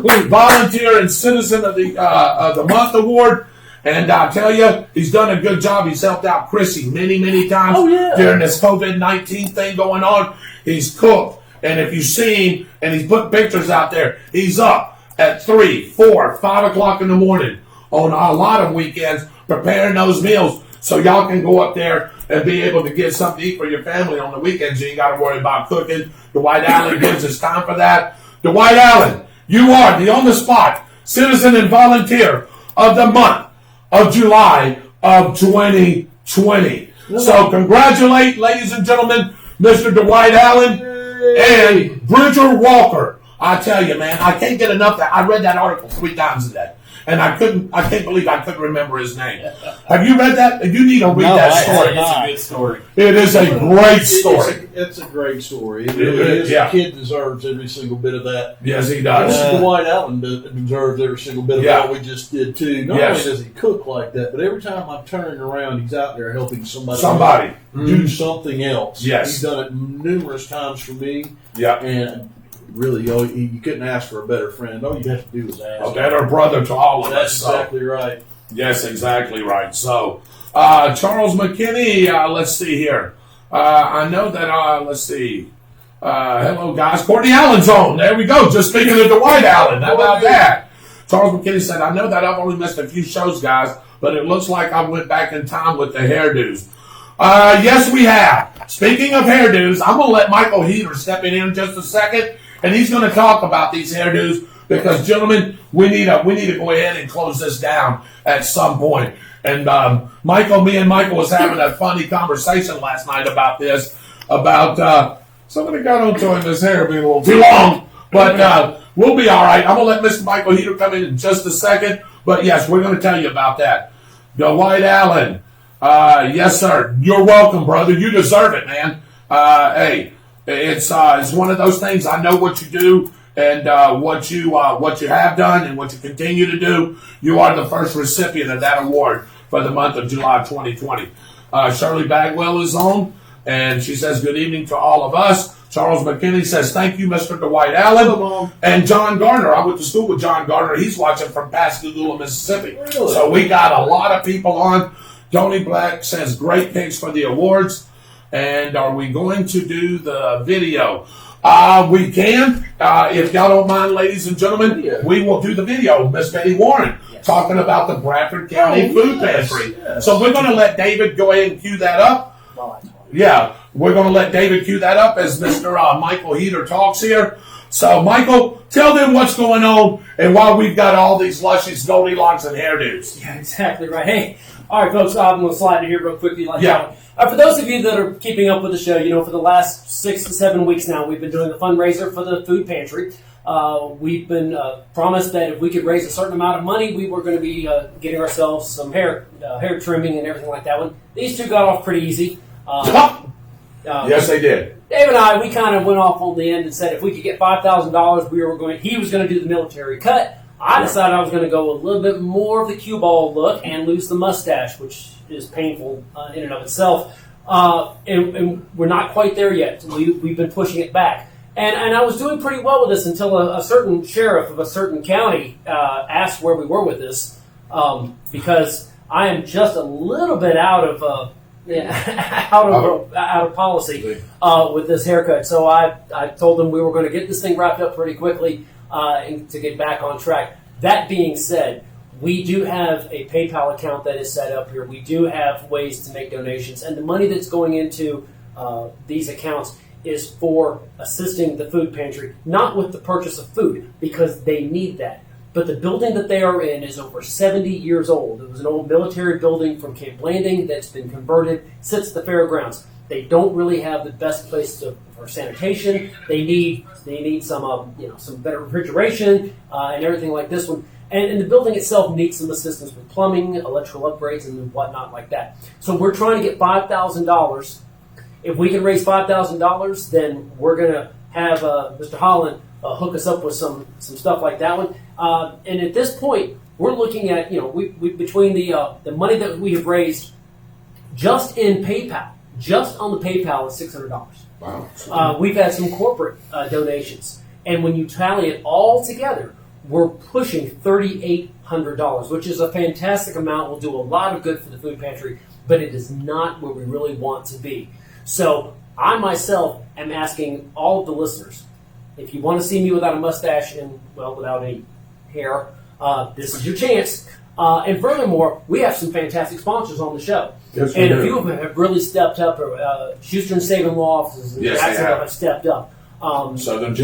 Dwight. Volunteer and citizen of the month award. And I tell you, he's done a good job. He's helped out Chrissy many times during this COVID-19 thing going on. He's cooked. And if you see him, and he's put pictures out there, he's up at 3, 4, 5 o'clock in the morning on a lot of weekends preparing those meals so y'all can go up there and be able to get something to eat for your family on the weekends. You ain't got to worry about cooking. Dwight Allen gives us time for that. Dwight Allen, you are the on-the-spot citizen and volunteer of the month of July of 2020. So congratulate, ladies and gentlemen, Mr. Dwight Allen and Bridger Walker. I tell you, man, I can't get enough that I read that article 3 times today. And I can't believe I couldn't remember his name. Have you read that? You need to read that story. It's a good story. It is a great story. It's a great story. It really is. Yeah. The kid deserves every single bit of that. Yes, he does. Mr. Dwight Allen deserves every single bit of what we just did, too. Not only does he cook like that, but every time I'm turning around, he's out there helping somebody do something else. Yes. He's done it numerous times for me. Yeah. And really, you couldn't ask for a better friend. All you have to do is ask. A better brother to all of That's us. exactly right. Yes, exactly right. So, Charles McKinney, let's see here. I know that, let's see. Hello, guys. Courtney Allen's on. There we go. Just speaking of Dwight Allen. How about that? Charles McKinney said, I know that I've only missed a few shows, guys, but it looks like I went back in time with the hairdos. Yes, we have. Speaking of hairdos, I'm going to let Michael Heater step in just a second, and he's going to talk about these hairdos because, gentlemen, we need to go ahead and close this down at some point. And me and Michael was having a funny conversation last night about this, about somebody got onto him, his hair being a little too long, but we'll be all right. I'm going to let Mr. Michael Heater come in just a second, but yes, we're going to tell you about that. Dwight Allen, yes, sir. You're welcome, brother. You deserve it, man. Hey, it's one of those things. I know what you do and what you have done and what you continue to do. You are the first recipient of that award for the month of July 2020. Shirley Bagwell is on, and she says, good evening to all of us. Charles McKinney says, thank you, Mr. Dwight Allen. And John Garner, I went to school with John Garner. He's watching from Pascagoula, Mississippi. Really? So we got a lot of people on. Tony Black says, great picks for the awards. And are we going to do the video? We can. If y'all don't mind, ladies and gentlemen, we will do the video. Miss Betty Warren talking about the Bradford County Food Pantry. Yes. So we're going to let David go ahead and cue that up. Yeah, we're going to let David cue that up as Mr. Michael Heater talks here. So, Michael, tell them what's going on and why we've got all these luscious Goldilocks and hairdos. Yeah, exactly right. Hey, all right, folks, I'm going to slide in here real quickly. For those of you that are keeping up with the show, for the last 6 to 7 weeks now, we've been doing a fundraiser for the food pantry. We've been promised that if we could raise a certain amount of money, we were going to be getting ourselves some hair trimming and everything like that. These two got off pretty easy. Yes, they did. Dave and I, we kind of went off on the end and said if we could get $5,000, he was going to do the military cut. I decided I was going to go a little bit more of the cue ball look and lose the mustache, which is painful in and of itself. And we're not quite there yet. We've been pushing it back. And I was doing pretty well with this until a certain sheriff of a certain county asked where we were with this, because I am just a little bit out of policy with this haircut. So I told them we were going to get this thing wrapped up pretty quickly and to get back on track. That being said, we do have a PayPal account that is set up here. We do have ways to make donations, and the money that's going into these accounts is for assisting the food pantry, not with the purchase of food, because they need that. But the building that they are in is over 70 years old. It was an old military building from Camp Landing that's been converted, sits at the fairgrounds. They don't really have the best place for sanitation. They need some some better refrigeration and everything like this one. And the building itself needs some assistance with plumbing, electrical upgrades, and whatnot like that. So we're trying to get $5,000. If we can raise $5,000, then we're going to have Mr. Holland hook us up with some stuff like that one. And at this point, we're looking at, we between the money that we have raised just in PayPal, just on the PayPal is $600. Wow. We've had some corporate donations. And when you tally it all together, we're pushing $3,800, which is a fantastic amount. Will do a lot of good for the food pantry, but it is not where we really want to be. So I myself am asking all of the listeners, if you want to see me without a mustache and, without any hair, this is your chance. And furthermore, we have some fantastic sponsors on the show. Yes, and a few of them have really stepped up. Schuster and Savin Law Offices in Jacksonville have stepped up. Southern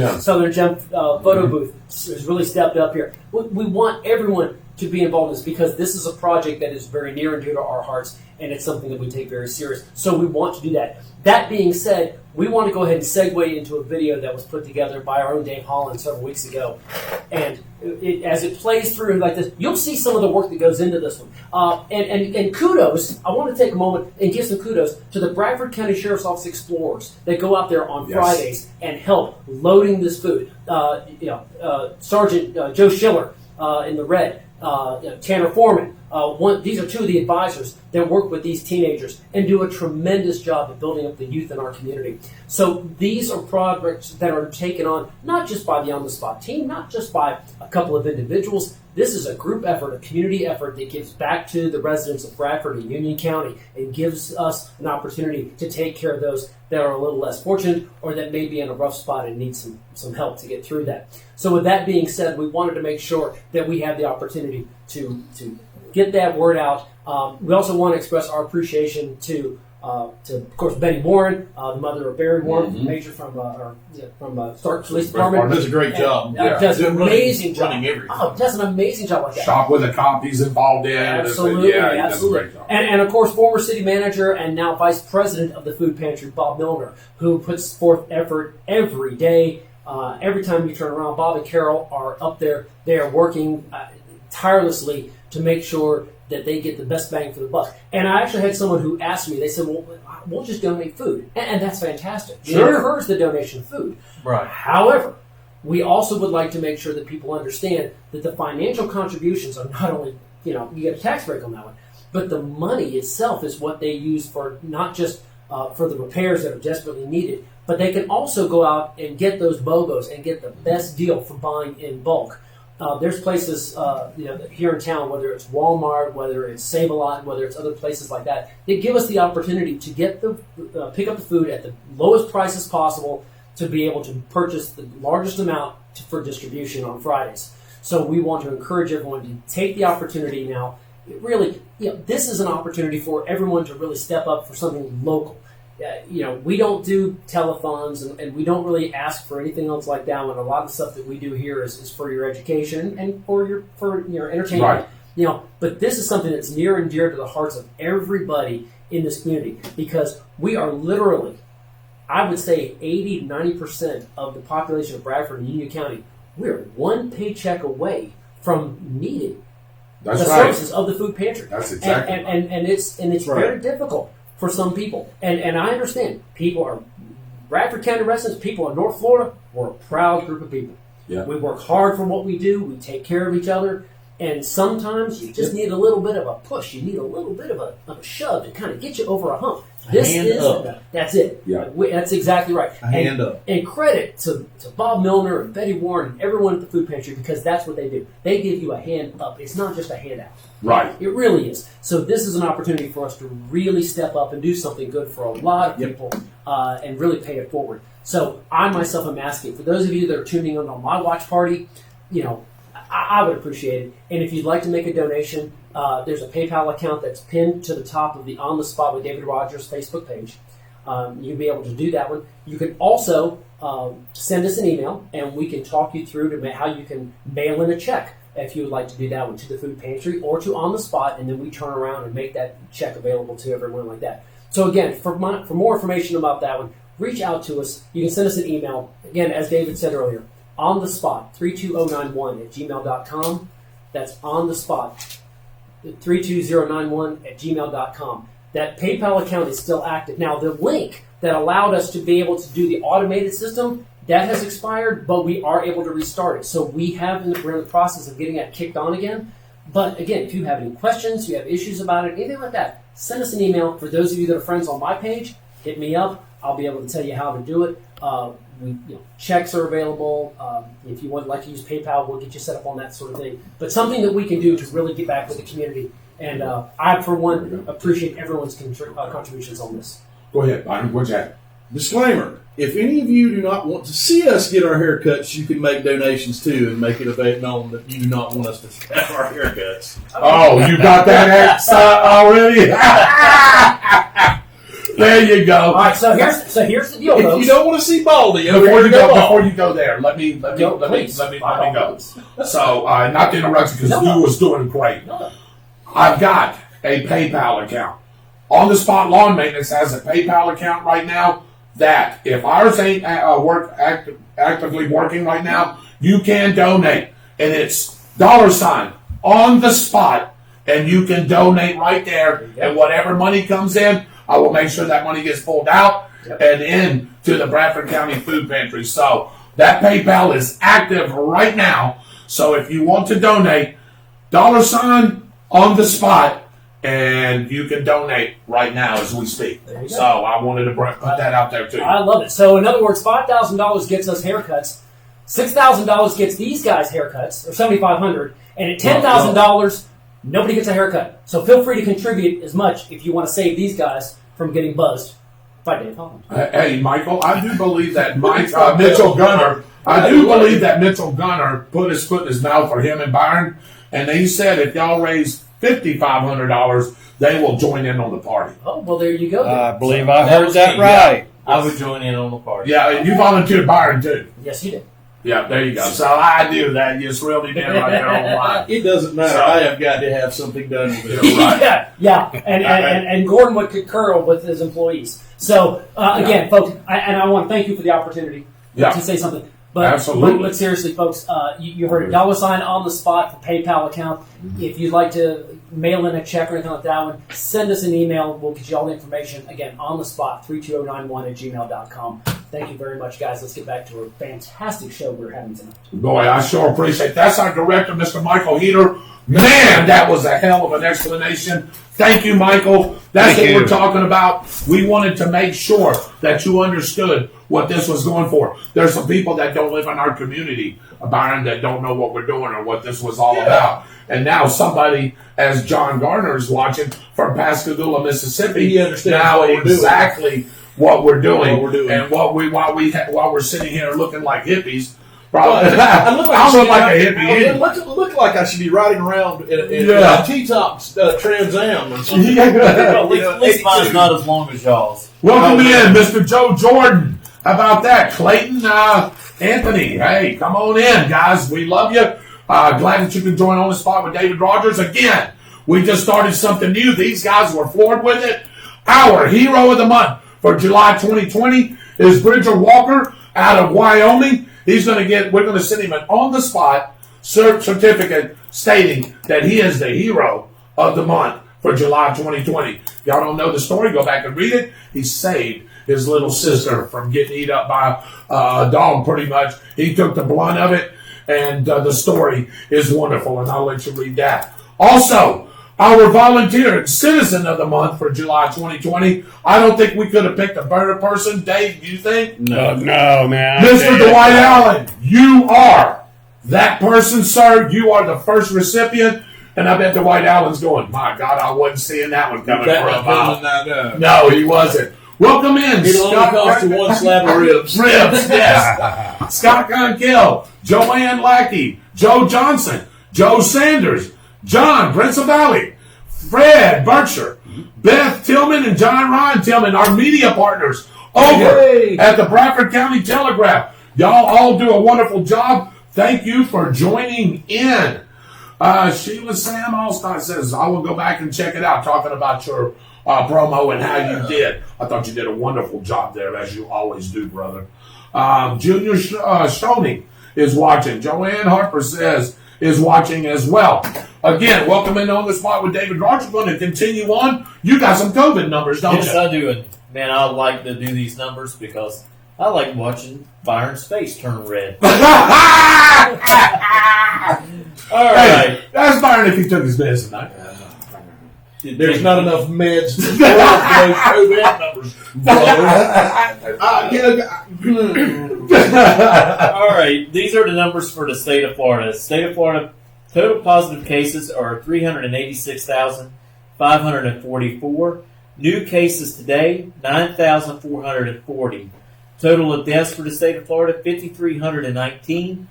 Gem Photo Booth has really stepped up here. We want everyone to be involved in this because this is a project that is very near and dear to our hearts, and it's something that we take very serious. So we want to do that. That being said, we want to go ahead and segue into a video that was put together by our own Dave Holland several weeks ago. And as it plays through like this, you'll see some of the work that goes into this one. And kudos, I want to take a moment and give some kudos to the Bradford County Sheriff's Office Explorers that go out there on Fridays and help loading this food. Sergeant Joe Schiller in the red, Tanner Foreman. These are two of the advisors that work with these teenagers and do a tremendous job of building up the youth in our community. So these are projects that are taken on not just by the on-the-spot team, not just by a couple of individuals. This is a group effort, a community effort that gives back to the residents of Bradford and Union County and gives us an opportunity to take care of those that are a little less fortunate or that may be in a rough spot and need some help to get through that. So with that being said, we wanted to make sure that we have the opportunity to get that word out. We also want to express our appreciation to of course, Betty Warren, the mother of Barry Warren, Major from Stark Police Department. Does a great job. Does an amazing job. Running everything. Does an amazing job like that. Shop with the copies involved in. Absolutely, absolutely. And of course, former city manager and now vice president of the food pantry, Bob Milner, who puts forth effort every day. Every time you turn around, Bob and Carol are up there. They are working tirelessly to make sure that they get the best bang for the buck. And I actually had someone who asked me, they said, well, we'll just donate food. And that's fantastic. Sure. It encourages the donation of food. Right. However, we also would like to make sure that people understand that the financial contributions are not only, you get a tax break on that one, but the money itself is what they use for not just for the repairs that are desperately needed, but they can also go out and get those BOGOs and get the best deal for buying in bulk. There's places here in town, whether it's Walmart, whether it's Save-A-Lot, whether it's other places like that, that give us the opportunity to get pick up the food at the lowest prices possible to be able to purchase the largest amount for distribution on Fridays. So we want to encourage everyone to take the opportunity now. Really, this is an opportunity for everyone to really step up for something local. We don't do telethons and we don't really ask for anything else like that. And a lot of the stuff that we do here is for your education and for your entertainment. Right. But this is something that's near and dear to the hearts of everybody in this community because we are literally, I would say 80 to 90% of the population of Bradford and Union County. We're one paycheck away from needing the services of the food pantry. That's exactly and it's very difficult for some people. And I understand people are Bradford County residents, people in North Florida, we're a proud group of people. Yeah. We work hard for what we do, we take care of each other, and sometimes you just need a little bit of a push, you need a little bit of a shove to kind of get you over a hump. This hand is up. That's it. Yeah. That's exactly right. A hand up. And credit to Bob Milner and Betty Warren and everyone at the food pantry, because that's what they do. They give you a hand up. It's not just a handout. Right. It really is. So this is an opportunity for us to really step up and do something good for a lot of people and really pay it forward. So I myself am asking, for those of you that are tuning in on my watch party, I would appreciate it. And if you'd like to make a donation, there's a PayPal account that's pinned to the top of the On the Spot with David Rodgers Facebook page. You'll be able to do that one. You can also send us an email, and we can talk you through to how you can mail in a check if you would like to do that one to the food pantry or to On the Spot, and then we turn around and make that check available to everyone like that. So again, for more information about that one, reach out to us. You can send us an email. Again, as David said earlier, on the spot 32091 at gmail.com. That's on the spot 32091 at gmail.com. That PayPal account is still active. Now, the link that allowed us to be able to do the automated system, that has expired, but we are able to restart it. So we're in the process of getting that kicked on again. But again, if you have any questions, you have issues about it, anything like that, send us an email. For those of you that are friends on my page, hit me up. I'll be able to tell you how to do it. Checks are available. If you would like to use PayPal, we'll get you set up on that sort of thing. But something that we can do to really get back with the community. And I, for one, appreciate everyone's contributions on this. Go ahead, Byron. What's that? Disclaimer: if any of you do not want to see us get our haircuts, you can make donations too and make it known that you do not want us to have our haircuts. Oh, you got that already? There you go. All right, so here's the deal, If folks. you don't want to see Baldy, Before you bald. go there, let me go. So, not to interrupt you, because No. you was doing great. No. I've got a PayPal account. On the Spot Lawn Maintenance has a PayPal account right now that if ours ain't actively working right now, you can donate. And it's $ on the spot, and you can donate right there. And whatever money comes in, I will make sure that money gets pulled out and in to the Bradford County Food Pantry. So that PayPal is active right now. So if you want to donate, $ on the spot, and you can donate right now as we speak. So I wanted to put that out there too. I love it. So in other words, $5,000 gets us haircuts. $6,000 gets these guys haircuts, or $7,500, and at $10,000, nobody gets a haircut. So feel free to contribute as much if you want to save these guys from getting buzzed by Dave Holland. Hey, Michael, I do believe that Mitchell Gunner put his foot in his mouth for him and Byron, and he said if y'all raise $5,500, they will join in on the party. Oh, well, there you go. then. I believe I heard that right. I would join in on the party. Yeah, and you volunteered Byron too. Yes, you did. Yeah, there you go. So I do that. You just reeled him in right there on the line. It doesn't matter. So- I have got to have something done with it. Right. Yeah. And Gordon would concur with his employees. So, again, folks, I want to thank you for the opportunity to say something. But, Absolutely. But seriously, folks, you heard it. $, on the spot for PayPal account. If you'd like to mail in a check or anything like that one, send us an email. We'll get you all the information. Again, on the spot, 32091 at gmail.com. Thank you very much, guys. Let's get back to a fantastic show we're having tonight. Boy, I sure appreciate it. That's our director, Mr. Michael Heater. Man, that was a hell of an explanation. Thank you, Michael. That's Thank what you. we're talking about. We wanted to make sure that you understood what this was going for. There's some people that don't live in our community, Byron, that don't know what we're doing or what this was all about. And now somebody, as John Garner is watching from Pascagoula, Mississippi, He understands now what we're doing. exactly what we're doing, What we're doing. and while we're sitting here looking like hippies. Probably, I look like, I look like a hippie. I look like I should be riding around in Yeah. a T-top Trans Am or something. At least mine's not as long as y'all's. Welcome in, Mr. Joe Jordan. How about that? Clayton Anthony. Hey, come on in, guys. We love you. Glad that you can join On the Spot with David Rodgers. Again, we just started something new. These guys were floored with it. Our hero of the month for July 2020 is Bridger Walker out of Wyoming. We're going to send him an on-the-spot certificate stating that he is the hero of the month for July 2020. If y'all don't know the story, go back and read it. He saved his little sister from getting eaten up by a dog, pretty much. He took the blunt of it, and the story is wonderful, and I'll let you read that. Also, our volunteer and citizen of the month for July 2020. I don't think we could have picked a better person. Dave, do you think? No, man. Mr. Dwight Allen, you are that person, sir. You are the first recipient. And I bet Dwight Allen's going, my God, I wasn't seeing that one coming for a while. No, he wasn't. Welcome in, It'll only cost you one slab of ribs. Ribs, yes. Scott Conkill, Joanne Lackey, Joe Johnson, Joe Sanders, John Valley, Fred Berkshire, Beth Tillman, and John Ryan Tillman, our media partners over at the Bradford County Telegraph. Y'all all do a wonderful job. Thank you for joining in. Sheila Sam Allstott says, I will go back and check it out, talking about your promo and how you did. I thought you did a wonderful job there, as you always do, brother. Junior Stoney is watching. Joanne Harper says is watching as well. Again, welcome in On the Spot with David Rodgers. We're going to continue on. You got some COVID numbers, don't Yes, you? I do. And man, I like to do these numbers because I like watching Byron's face turn red. All right. Hey, that's Byron if he took his medicine. There's not enough meds to those COVID numbers, brother. All right. These are the numbers for the state of Florida. State of Florida, total positive cases are 386,544. New cases today, 9,440. Total of deaths for the state of Florida, 5,319.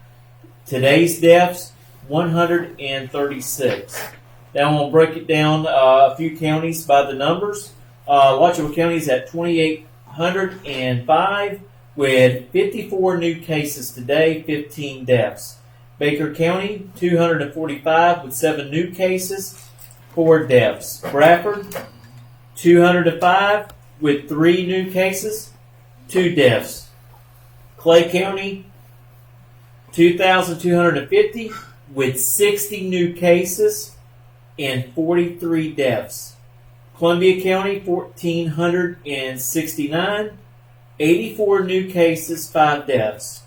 Today's deaths, 136. Now I'm going to break it down a few counties by the numbers. Alachua County is at 2,805 with 54 new cases today, 15 deaths. Baker County, 245 with 7 new cases, 4 deaths. Bradford, 205 with 3 new cases, 2 deaths. Clay County, 2,250 with 60 new cases and 43 deaths. Columbia County, 1,469, 84 new cases, 5 deaths.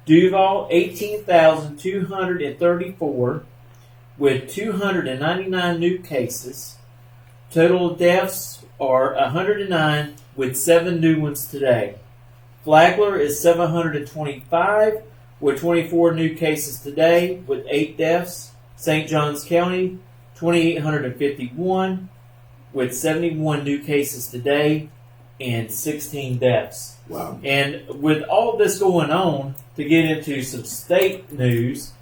Duval, 18,234 with 299 new cases. Total deaths are 109 with 7 new ones today. Flagler is 725 with 24 new cases today with 8 deaths. St. Johns County, 2,851 with 71 new cases today and 16 deaths. Wow. And with all of this going on, to get into some state news,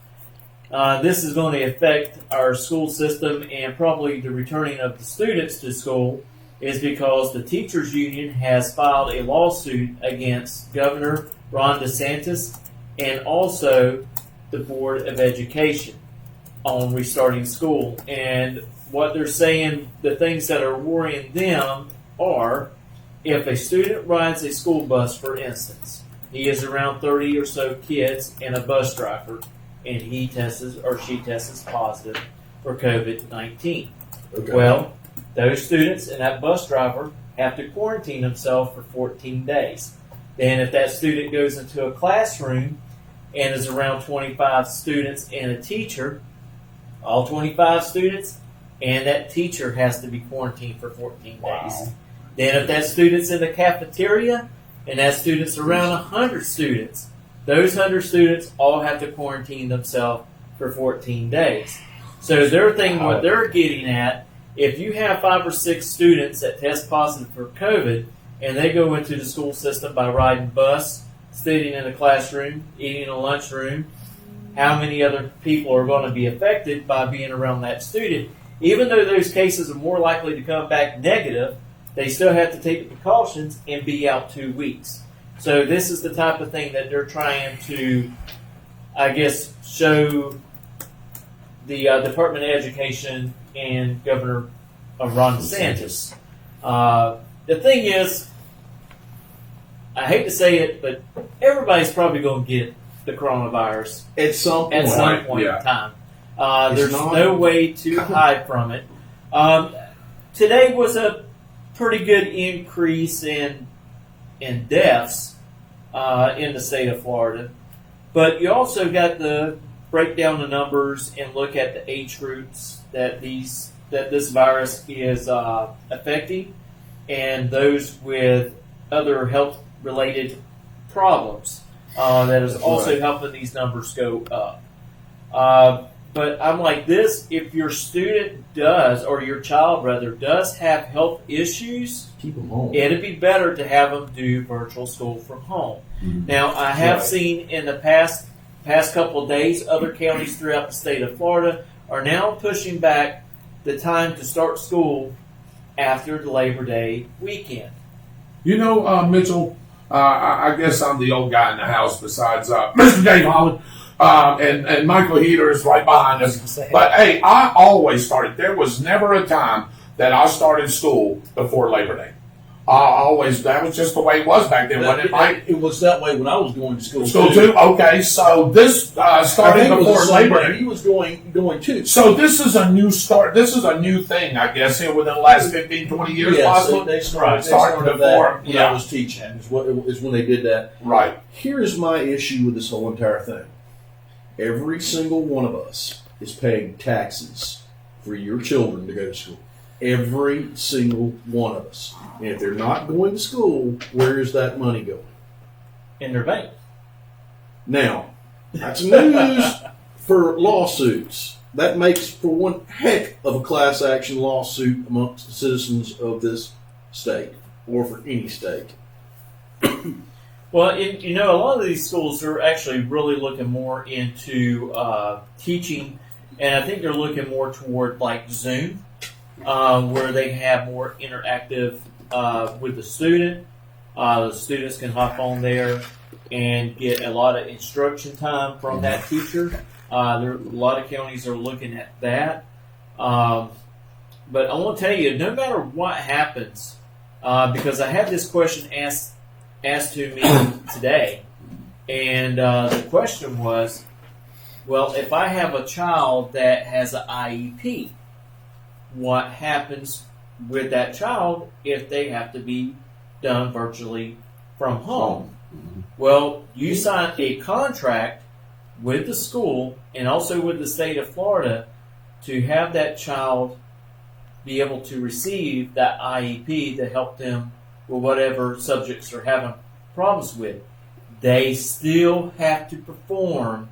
this is going to affect our school system and probably the returning of the students to school, is because the teachers union has filed a lawsuit against Governor Ron DeSantis and also the Board of Education on restarting school. And what they're saying, the things that are worrying them are, if a student rides a school bus, for instance, he is around 30 or so kids and a bus driver, and he tests or she tests positive for COVID-19. Okay. Well, those students and that bus driver have to quarantine themselves for 14 days. Then if that student goes into a classroom and is around 25 students and a teacher, all 25 students and that teacher has to be quarantined for 14 days. Wow. Then if that student's in the cafeteria and that student's around 100 students, those 100 students all have to quarantine themselves for 14 days. So their thing, what they're getting at, if you have 5 or 6 students that test positive for COVID and they go into the school system by riding bus, sitting in a classroom, eating in a lunchroom, how many other people are going to be affected by being around that student? Even though those cases are more likely to come back negative, they still have to take the precautions and be out 2 weeks. So this is the type of thing that they're trying to, I guess, show the Department of Education and Governor Ron DeSantis. The thing is, I hate to say it, but everybody's probably going to get the coronavirus At some point. at some point Yeah. in time. It's There's not- no way to hide from it. Today was a pretty good increase in deaths in the state of Florida, but you also got to break down the numbers and look at the age groups that these that this virus is affecting, and those with other health-related problems. That is also helping these numbers go up. But I'm like this: if your student does, or your child rather, does have health issues, Keep them home. it'd be better to have them do virtual school from home. Mm-hmm. Now, I have Right. seen in the past couple of days, other counties throughout the state of Florida are now pushing back the time to start school after the Labor Day weekend. You know, Mitchell, I guess I'm the old guy in the house besides Mr. Dave Holland. And Michael Heater is right behind us. But hey, I always started. There was never a time that I started school before Labor Day. That was just the way it was back then, wasn't it, Mike? It was that way when I was going to school. School too? Okay, so this started before Labor Day. He was going too. So this is a new start. This is a new thing, I guess, here within the last 15, 20 years, Yes, possibly? they started before. that when I was teaching. Is when they did that. Right. Here's my issue with this whole entire thing. Every single one of us is paying taxes for your children to go to school. Every single one of us. And if they're not going to school, where is that money going? In their bank. Now, that's news for lawsuits. That makes for one heck of a class action lawsuit amongst the citizens of this state, or for any state. Well, a lot of these schools are actually really looking more into teaching, and I think they're looking more toward like Zoom, where they have more interactive with the student. The students can hop on there and get a lot of instruction time from that teacher. A lot of counties are looking at that. But I want to tell you, no matter what happens, because I had this question asked to me today, and the question was, well, if I have a child that has an IEP, what happens with that child if they have to be done virtually from home? Well, you sign a contract with the school and also with the state of Florida to have that child be able to receive that IEP to help them with whatever subjects they're having problems with. They still have to perform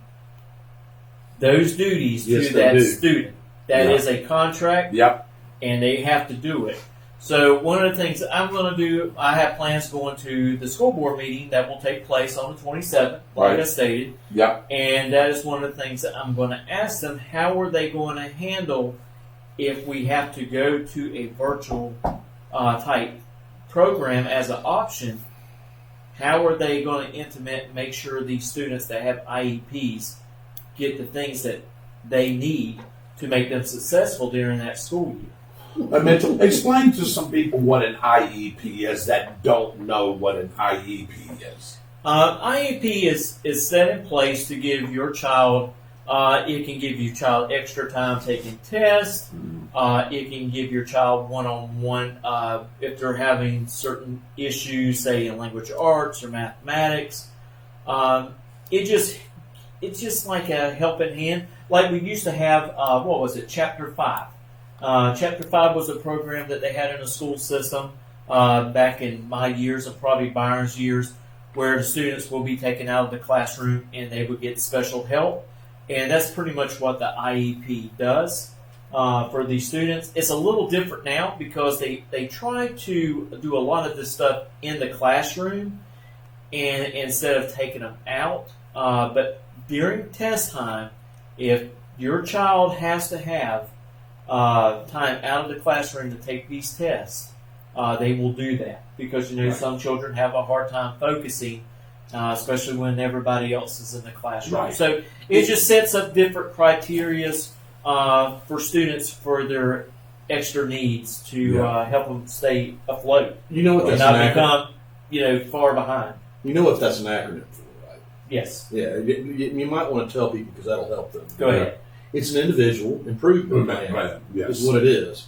those duties Yes, to they that do. student. That Yeah. is a contract, Yep. and they have to do it. So one of the things that I'm going to do, I have plans going to the school board meeting that will take place on the 27th, like Right. I stated. Yep. And that is one of the things that I'm going to ask them, how are they going to handle if we have to go to a virtual type program as an option? How are they going to implement and make sure these students that have IEPs get the things that they need to make them successful during that school year? Mitchell, explain to some people what an IEP is that don't know what an IEP is. IEP is set in place to give your child, it can give your child extra time taking tests. It can give your child one-on-one if they're having certain issues, say in language arts or mathematics. It's just like a helping hand. Like we used to have, Chapter 5. Chapter 5 was a program that they had in the school system back in my years and probably Byron's years, where the students will be taken out of the classroom and they would get special help. And that's pretty much what the IEP does for these students. It's a little different now because they try to do a lot of this stuff in the classroom and instead of taking them out. But during test time, if your child has to have time out of the classroom to take these tests, they will do that because some children have a hard time focusing, especially when everybody else is in the classroom. Right. So it just sets up different criterias for students for their extra needs to help them stay afloat You know what and that's an not acronym? become far behind. You know what that's an acronym for, right? Yes. Yeah, you might want to tell people because that'll help them. Go ahead. It's an individual improvement plan. Right. Yes. Is what it is.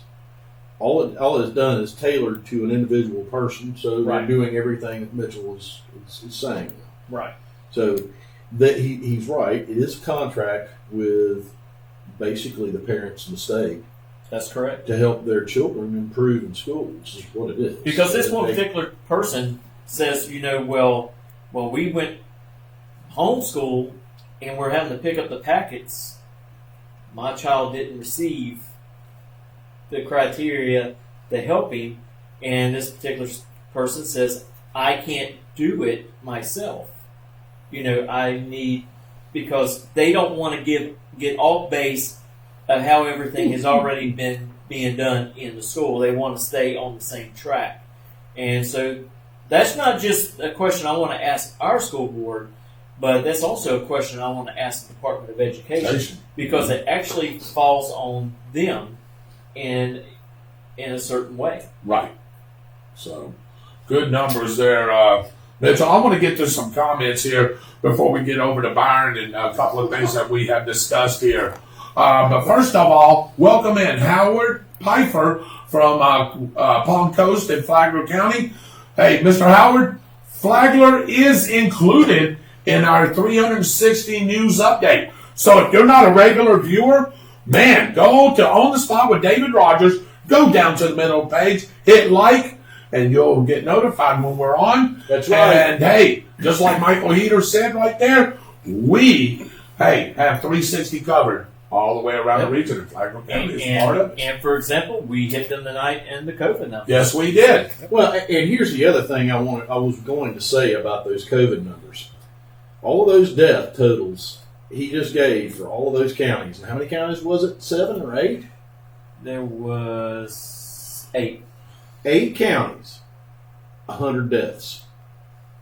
All it has done is tailored to an individual person, so they're Right. doing everything that Mitchell is saying. Right. So that he's right. It is a contract with basically the parents and the state That's correct. to help their children improve in schools is what it is. Because this So one they- particular person says, well, we went homeschool and we're having to pick up the packets. My child didn't receive the criteria to help him, and this particular person says, I can't do it myself. I need, because they don't want to get off base of how everything has already been being done in the school. They want to stay on the same track. And so that's not just a question I want to ask our school board, but that's also a question I want to ask the Department of Education, because it actually falls on them in a certain way. Right. So, good numbers there, Mitchell. I want to get to some comments here before we get over to Byron and a couple of things that we have discussed here. But first of all, welcome in Howard Pfeiffer from Palm Coast in Flagler County. Hey, Mr. Howard, Flagler is included in our 360 news update. So if you're not a regular viewer, man, go to On the Spot with David Rodgers, go down to the middle page, hit like, and you'll get notified when we're on. That's right. And hey, just like Michael Heater said right there, we have 360 covered all the way around the region of Flagler County. Is part of it. And for example, we hit them tonight in the COVID numbers. Yes, we did. Well, and here's the other thing I was going to say about those COVID numbers. All of those death totals he just gave for all of those counties. And how many counties was it? 7 or 8? There was 8. 8 counties, 100 deaths.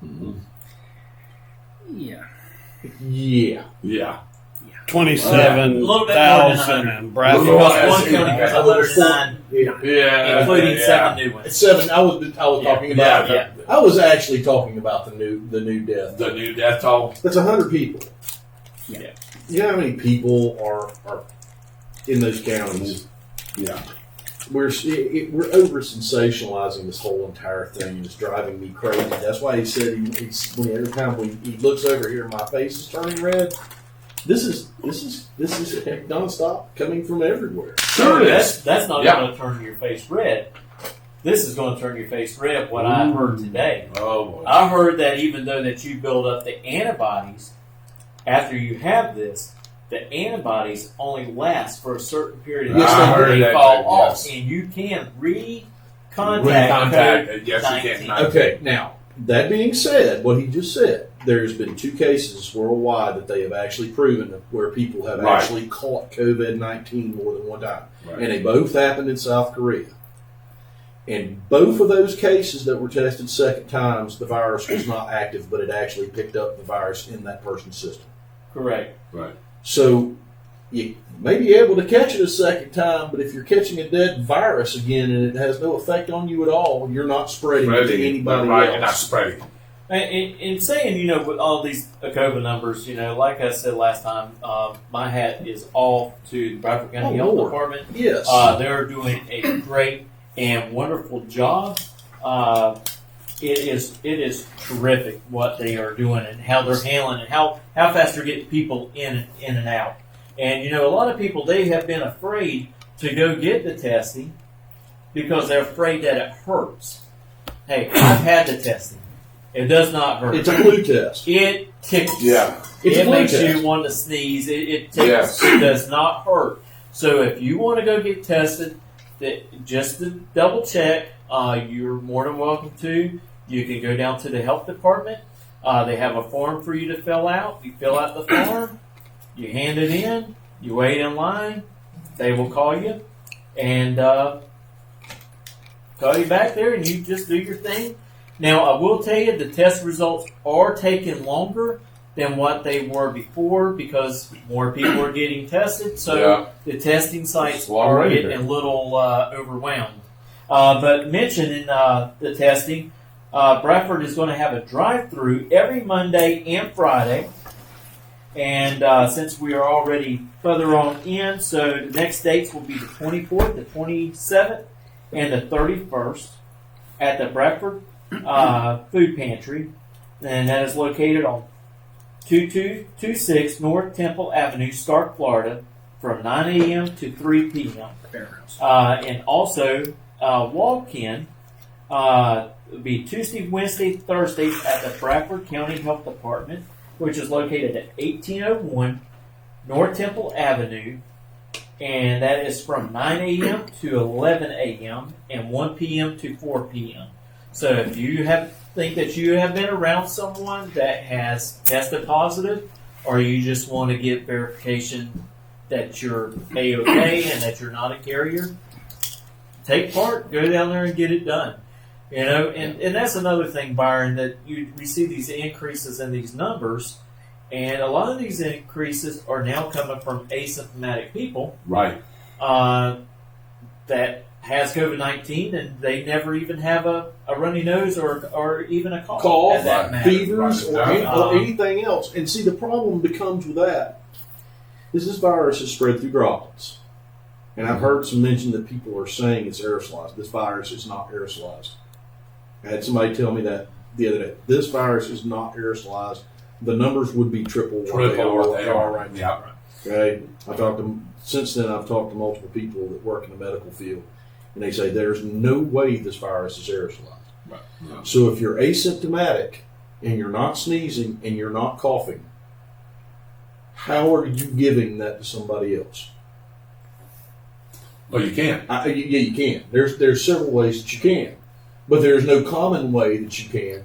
Mm-hmm. Yeah. Yeah. Yeah. 27,000 in Bradford. Because one county has 109, Yeah. including 7 new ones. 7. I was talking about. Yeah. I was actually talking about the new death. The new death toll. That's 100 people. Yeah. You know how many people are in those counties? Yeah. We're over sensationalizing this whole entire thing, and it's driving me crazy. That's why he said every time he looks over here, my face is turning red. This is nonstop coming from everywhere. Sure it is. That's not Yeah. going to turn your face red. This is going to turn your face red. What I heard today, Oh boy. I heard that even though that you build up the antibodies after you have this, the antibodies only last for a certain period of Yes, time. I heard They that fall too, off, yes. and you can recontact Recontact. Yes, you COVID-19. can. Okay, now, that being said, what he just said, there's been 2 cases worldwide that they have actually proven where people have Right. actually caught COVID-19 more than one time. Right. And they both happened in South Korea. And both of those cases that were tested second times, the virus was not active, but it actually picked up the virus in that person's system. Correct. Right. So you may be able to catch it a second time, but if you're catching a dead virus again and it has no effect on you at all, you're not spreading it to anybody Right. else. You're not spreading. And saying, with all these COVID numbers, like I said last time, my hat is off to the Bradford County Health Lord. Department. Yes. They're doing a great and wonderful job. It is terrific what they are doing and how they're handling and how fast they're getting people in and out. And a lot of people, they have been afraid to go get the testing because they're afraid that it hurts. Hey, I've had the testing. It does not hurt. It's a flu test. It tickles. Yeah. It's a It flu makes test. you want to sneeze. It tickles. Yes. It does not hurt. So if you want to go get tested, just to double check, you're more than welcome to. You can go down to the health department. They have a form for you to fill out. You fill out the form. You hand it in. You wait in line. They will call you and call you back there, and you just do your thing. Now, I will tell you the test results are taking longer than what they were before because more people are getting tested. So the testing sites are getting a little overwhelmed. But mentioning the testing, Bradford is going to have a drive-through every Monday and Friday. And since we are already further on in, so the next dates will be the 24th, the 27th, and the 31st at the Bradford Food Pantry. And that is located on 2226 North Temple Avenue, Stark, Florida, from 9 a.m. to 3 p.m. And also walk-in will be Tuesday, Wednesday, Thursdays at the Bradford County Health Department, which is located at 1801 North Temple Avenue, and that is from 9 a.m. to 11 a.m. and 1 p.m. to 4 p.m. So if you think that you have been around someone that has tested positive, or you just want to get verification that you're A-OK and that you're not a carrier, take part, go down there and get it done. You know, and that's another thing, Byron, that we see these increases in these numbers, and a lot of these increases are now coming from asymptomatic people, Right. That has COVID-19 and they never even have a runny nose or even a cough. At that matter. Fevers, or anything else. And see, the problem becomes with that is this virus is spread through droplets. And I've heard some mention that people are saying it's aerosolized. This virus is not aerosolized. I had somebody tell me that the other day. This virus is not aerosolized. The numbers would be triple what they are right now. Okay, since then I've talked to multiple people that work in the medical field, and they say there's no way this virus is aerosolized. Right. Yeah. So if you're asymptomatic and you're not sneezing and you're not coughing, how are you giving that to somebody else? Well, you can. Yeah, you can. There's several ways that you can, but there's no common way that you can.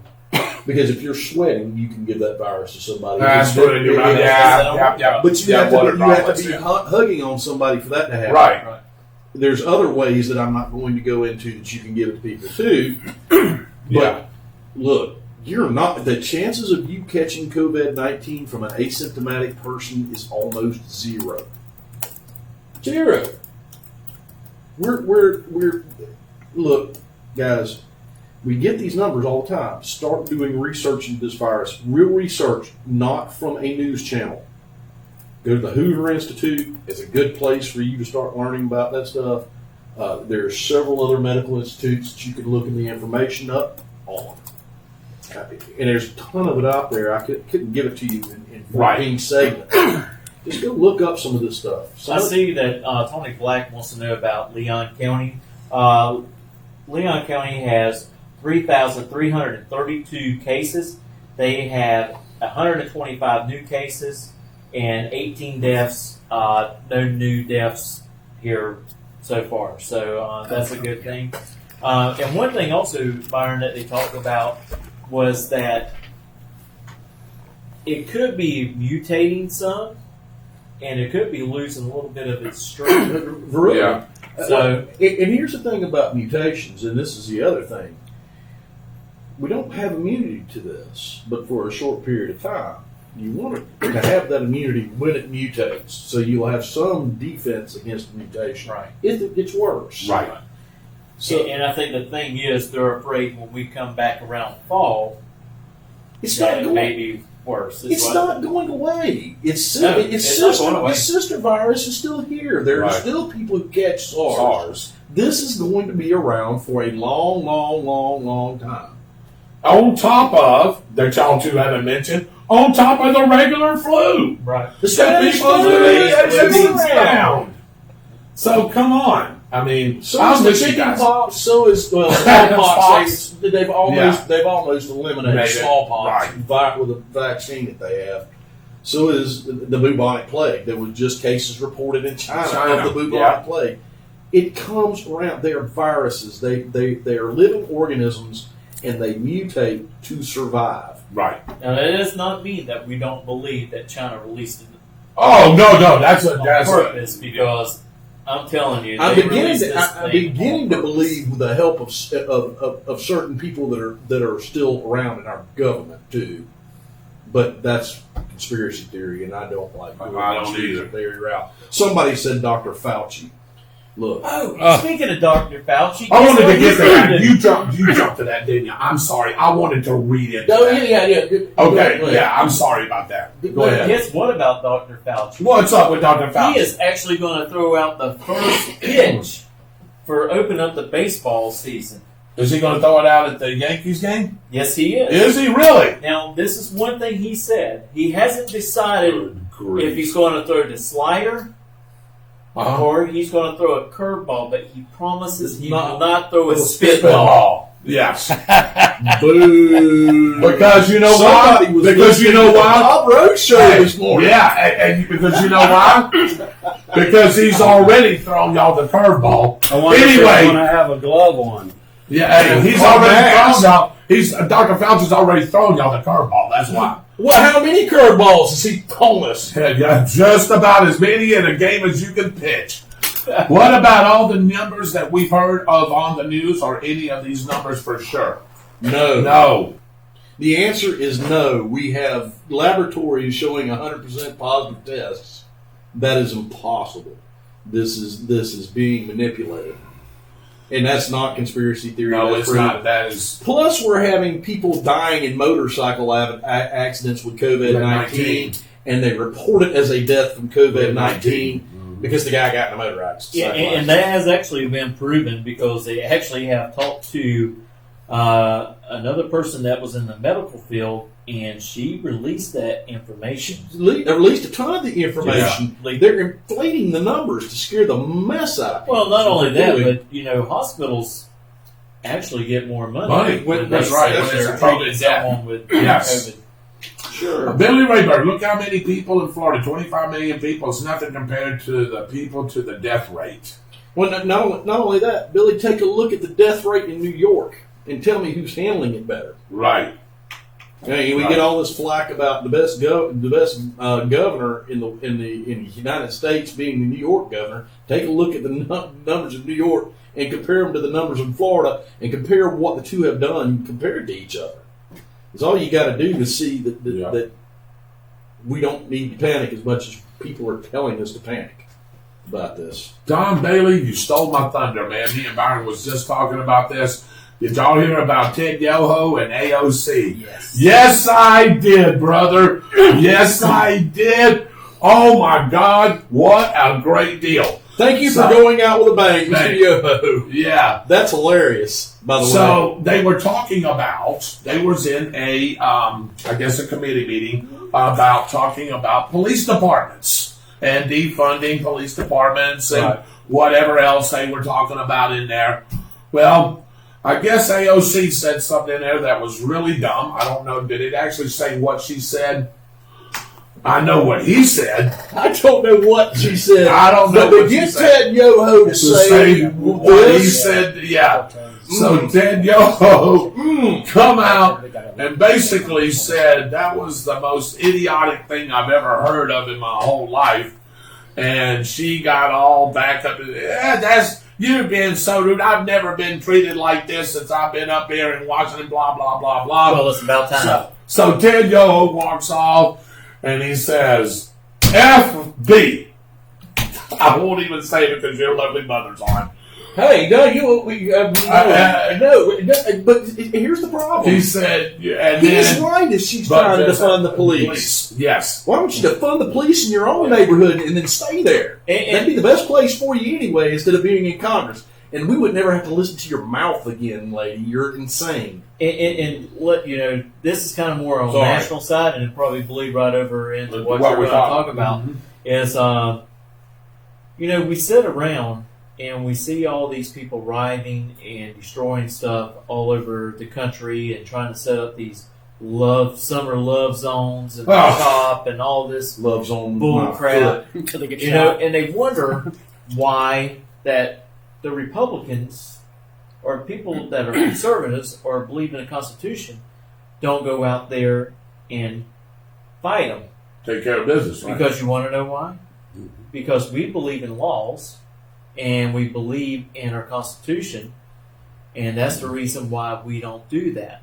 Because if you're sweating, you can give that virus to somebody. That's good. Yeah. But you have to be hugging on somebody for that to happen. Right. There's other ways that I'm not going to go into that you can give it to people too. But look, you're not. The chances of you catching COVID-19 from an asymptomatic person is almost zero. Zero. We're look, guys. We get these numbers all the time. Start doing research into this virus. Real research, not from a news channel. Go to the Hoover Institute. It's a good place for you to start learning about that stuff. There's several other medical institutes that you can look in the information up on. And there's a ton of it out there. I couldn't give it to you in 14 segments. Just go look up some of this stuff. I see that Tony Black wants to know about Leon County. Leon County has 3,332 cases. They have 125 new cases and 18 deaths. No new deaths here so far. So that's a good thing. And one thing also, Byron, that they talked about was that it could be mutating some, and it could be losing a little bit of its strength. Really? Yeah. So, and here's the thing about mutations, and this is the other thing. We don't have immunity to this, but for a short period of time. You want to have that immunity when it mutates, so you'll have some defense against the mutation. Right. If it gets worse. Right. So, and I think the thing is, they're afraid when we come back around fall, It's that not it going. may be worse. It's not going away. Its not going away. sister virus is still here. There are still people who catch SARS. This is going to be around for a long, long, long, long time. On top of, that y'all two haven't mentioned, on top of the regular flu. Right. The Spanish Spanish flu flu is around. So come on. I mean, so I'll is the miss you chicken guys. pox. So is smallpox. They've almost eliminated smallpox with the vaccine that they have. So is the bubonic plague. There was just cases reported in China of the bubonic plague. It comes around. They are viruses. They are living organisms, and they mutate to survive. Right. Now, that does not mean that we don't believe that China released it Oh no, that's on purpose, because I'm telling you, I'm they beginning released to, this I'm thing beginning on to purpose. believe with the help of certain people that are still around in our government too. But that's conspiracy theory, and I don't like I don't conspiracy either. theory route. Somebody said Dr. Fauci. Look, Speaking of Dr. Fauci, I wanted to guess get what to that. he You jumped to that, didn't you? I'm sorry. I wanted to read it. no, yeah. Go Okay, ahead. yeah, I'm sorry about that. Go did. ahead. Guess what about Dr. Fauci? What's up with Dr. Fauci? He is actually going to throw out the first pitch for opening up the baseball season. Is he going to throw it out at the Yankees game? Yes, he is. Is he really? Now, this is one thing he said. He hasn't decided if he's going to throw the slider or he's going to throw a curveball, but he promises he Not- will not throw a spitball. spitball. Yes. Boo. Because you know why? Somebody was Because you know listening to the why? Bob Rhodes show this morning. Yeah, and because you know why? Because he's already thrown y'all the curveball. I wonder if Anyway. they're going to have a glove on. Yeah, hey, he's Oh, already Max. thrown y'all. Dr. Fauci's already thrown y'all the curveball. That's why. Well, how many curveballs has he thrown us? Yeah, just about as many in a game as you can pitch. What about all the numbers that we've heard of on the news? Are any of these numbers for sure? No. No. The answer is no. We have laboratories showing 100% positive tests. That is impossible. This is being manipulated. And that's not conspiracy theory. No, that's it's proven. not. That is. Plus, we're having people dying in motorcycle accidents with COVID-19, and they report it as a death from COVID-19 because the guy got in a motor accident. Yeah, and that has actually been proven because they actually have talked to another person that was in the medical field, and she released that information. They released a ton of the information. They're inflating the numbers to scare the mess out of people. Well, not only that, Doing. but hospitals actually get more money. Money. when That's they right. say When they're it's a COVID treating death. someone with Yes. COVID. Sure. Billy Rayburn, look how many people in Florida. 25 million people. It's nothing compared to the people to the death rate. Well, not only that, Billy, take a look at the death rate in New York and tell me who's handling it better. Right. We get all this flack about the best governor in the United States being the New York governor. Take a look at the numbers of New York and compare them to the numbers in Florida, and compare what the two have done compared to each other. It's all you got to do to see that we don't need to panic as much as people are telling us to panic about this. Don Bailey, you stole my thunder, man. Me and Byron was just talking about this. Did y'all hear about Ted Yoho and AOC? Yes. Yes, I did, brother. Yes, I did. Oh, my God. What a great deal. Thank you So- for going out with a bang, Mr. Bang. Yo. Yeah. That's hilarious, by the way. So they were talking about, they was in a, I guess a committee meeting about talking about police departments and defunding police departments and Right. whatever else they were talking about in there. Well, I guess AOC said something in there that was really dumb. I don't know. Did it actually say what she said? I know what he said. I don't know what she said. I don't know But what to she get said. Ted Yoho to To say say what he this, said, yeah. So Ted Yoho come out and basically said that was the most idiotic thing I've ever heard of in my whole life. And she got all back up. You've been so rude. I've never been treated like this since I've been up here in Washington, blah, blah, blah, blah. Well, it's about time. So Ted Yoho walks off and he says, FB. I won't even say it because your lovely mother's on. hey, no, but here's the problem. He said, and He's then, right if she's but trying to just- defund the police. Yes. Why don't you defund the police in your own neighborhood and then stay there? And- That'd be the best place for you anyway, instead of being in Congress. And we would never have to listen to your mouth again, lady. You're insane. And let you know, this is kind of more on the Sorry. national side, and it probably bleed right over into what What you're we going to thought. talk about. Is we sit around and we see all these people rioting and destroying stuff all over the country and trying to set up these summer love zones and Oh. top and all this Love zone. bull my crap. foot. Until they get You know, shot. and they wonder why that the Republicans or people that are conservatives or believe in the Constitution don't go out there and fight them. Take care of business. Right? Because you want to know why? Because we believe in laws and we believe in our Constitution, and that's the reason why we don't do that.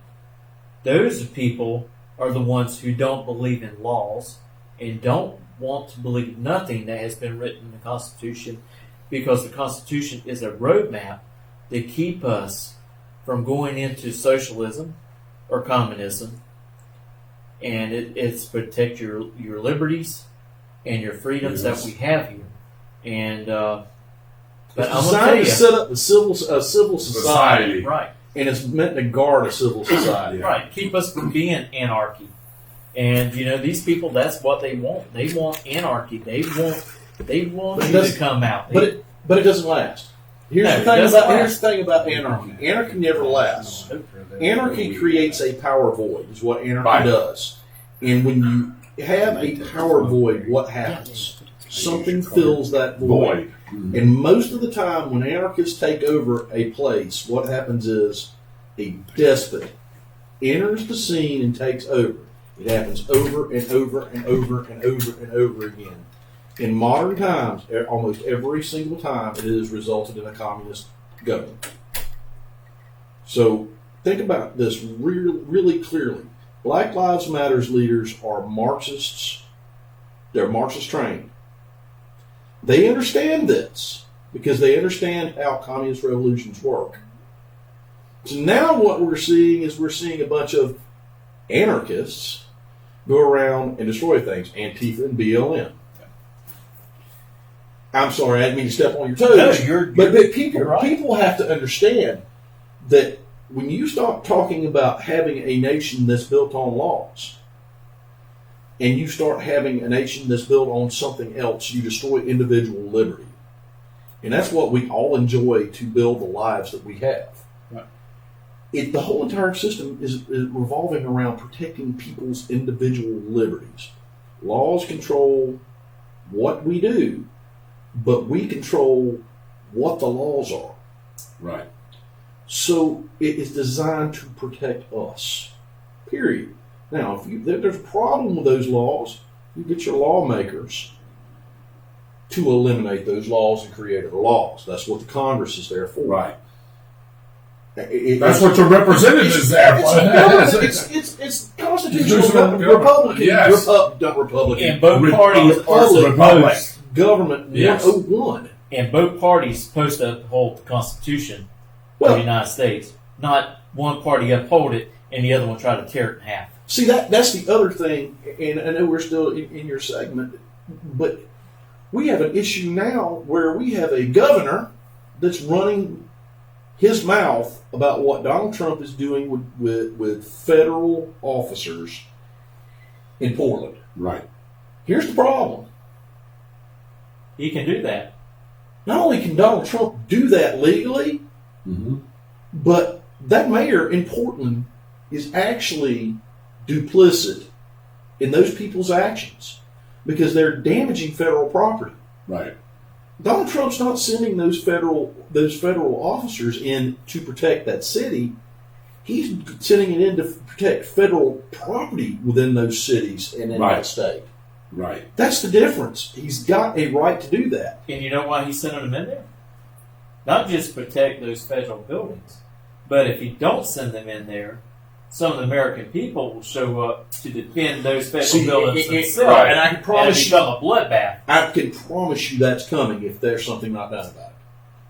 Those people are the ones who don't believe in laws and don't want to believe nothing that has been written in the Constitution, because the Constitution is a roadmap to keep us from going into socialism or communism, and it's protect your liberties and your freedoms that we have here. And but I'm It's gonna tell designed to you, set up a civil society, right, and it's meant to guard a civil society. right, keep us from being anarchy. And these people, that's what they want. They want anarchy. They want They want But it you to doesn't- come out. But it doesn't last. Here's No, the it thing doesn't about last. here's the thing about anarchy. Anarchy never lasts. Anarchy creates a power void. Is what anarchy Right. does. And when you have a power void, what happens? Something fills that void. And most of the time, when anarchists take over a place, what happens is a despot enters the scene and takes over. It happens over and over and over and over and over again. In modern times, almost every single time, it has resulted in a communist government. So think about this really clearly. Black Lives Matter's leaders are Marxists. They're Marxist trained. They understand this because they understand how communist revolutions work. So now what we're seeing a bunch of anarchists go around and destroy things. Antifa and BLM. I'm sorry, I didn't mean to step on your toes. No, but you're right. people have to understand that when you start talking about having a nation that's built on laws, and you start having a nation that's built on something else, you destroy individual liberty. And that's what we all enjoy to build the lives that we have. Right. The whole entire system is revolving around protecting people's individual liberties. Laws control what we do, but we control what the laws are. Right. So it is designed to protect us. Period. Now, if there's a problem with those laws, you get your lawmakers to eliminate those laws and create other laws. That's what the Congress is there for. Right. That's what your representative is there for. It's constitutional Republican. Yes. Republican. And both parties are Republic. Government Yes. 101. And both parties supposed to uphold the Constitution of the United States. Not one party uphold it and the other one try to tear it in half. See, that's the other thing, and I know we're still in your segment, but we have an issue now where we have a governor that's running his mouth about what Donald Trump is doing with federal officers in Portland. Right. Here's the problem. He can do that. Not only can Donald Trump do that legally, but that mayor in Portland is actually duplicit in those people's actions because they're damaging federal property. Right. Donald Trump's not sending those federal officers in to protect that city. He's sending it in to protect federal property within those cities and in that state. Right. That's the difference. He's got a right to do that. And you know why he's sending them in there? Not just protect those federal buildings, but if he don't send them in there, some of the American people will show up to defend those federal buildings themselves. Right. And I can promise you, become a bloodbath. I can promise you that's coming if there's something not done about it.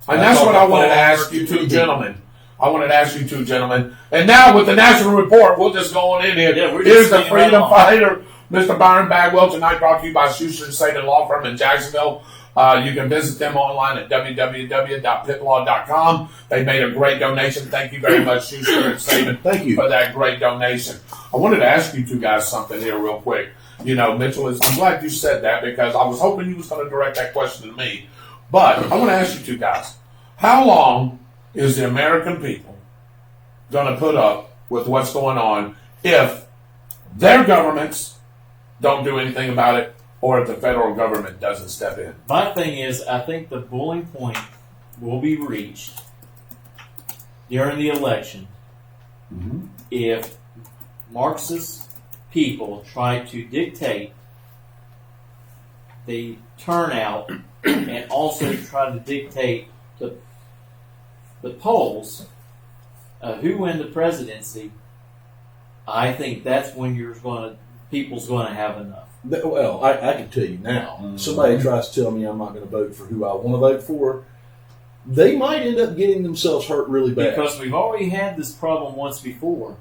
And that's what I wanted to ask you two gentlemen. And now with the national report, we'll just go on in here. Yeah, we're Here's just the getting freedom right on. fighter, Mr. Byron Bagwell, tonight brought to you by Schuster & Saban Law Firm in Jacksonville. You can visit them online at www.pitlaw.com. They made a great donation. Thank you very much, Schuster & Saban, Thank you for that great donation. I wanted to ask you two guys something here real quick. You know, Mitchell, I'm glad you said that because I was hoping you was going to direct that question to me. But I want to ask you two guys, how long is the American people going to put up with what's going on if their governments don't do anything about it or if the federal government doesn't step in? My thing is, I think the boiling point will be reached during the election if Marxist people try to dictate the turnout and also try to dictate the polls who win the presidency. I think that's when people's going to have enough. Well, I can tell you now. Somebody tries to tell me I'm not going to vote for who I want to vote for, they might end up getting themselves hurt really bad. Because we've already had this problem once before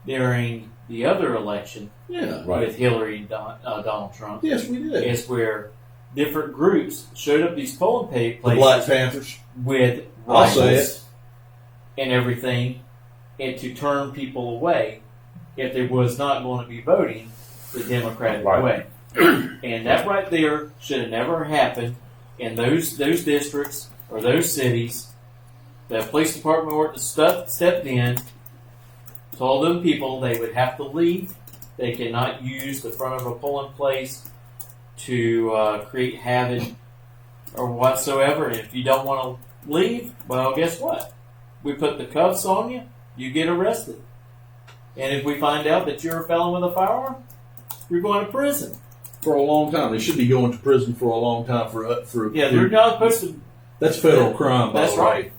during the other election with Hillary and Donald Trump. Yes, we did. Is where different groups showed up these polling places. The Black Panthers. With I'll say it. And everything, and to turn people away if they was not going to be voting the Democratic way. And that right there should have never happened in those districts or those cities. The police department stepped in, told them people they would have to leave. They cannot use the front of a polling place to create havoc or whatsoever. And if you don't want to leave, well, guess what? We put the cuffs on you. You get arrested. And if we find out that you're a felon with a firearm, you're going to prison. For a long time. They should be going to prison for a long time for They're not supposed to. That's federal crime. That's right.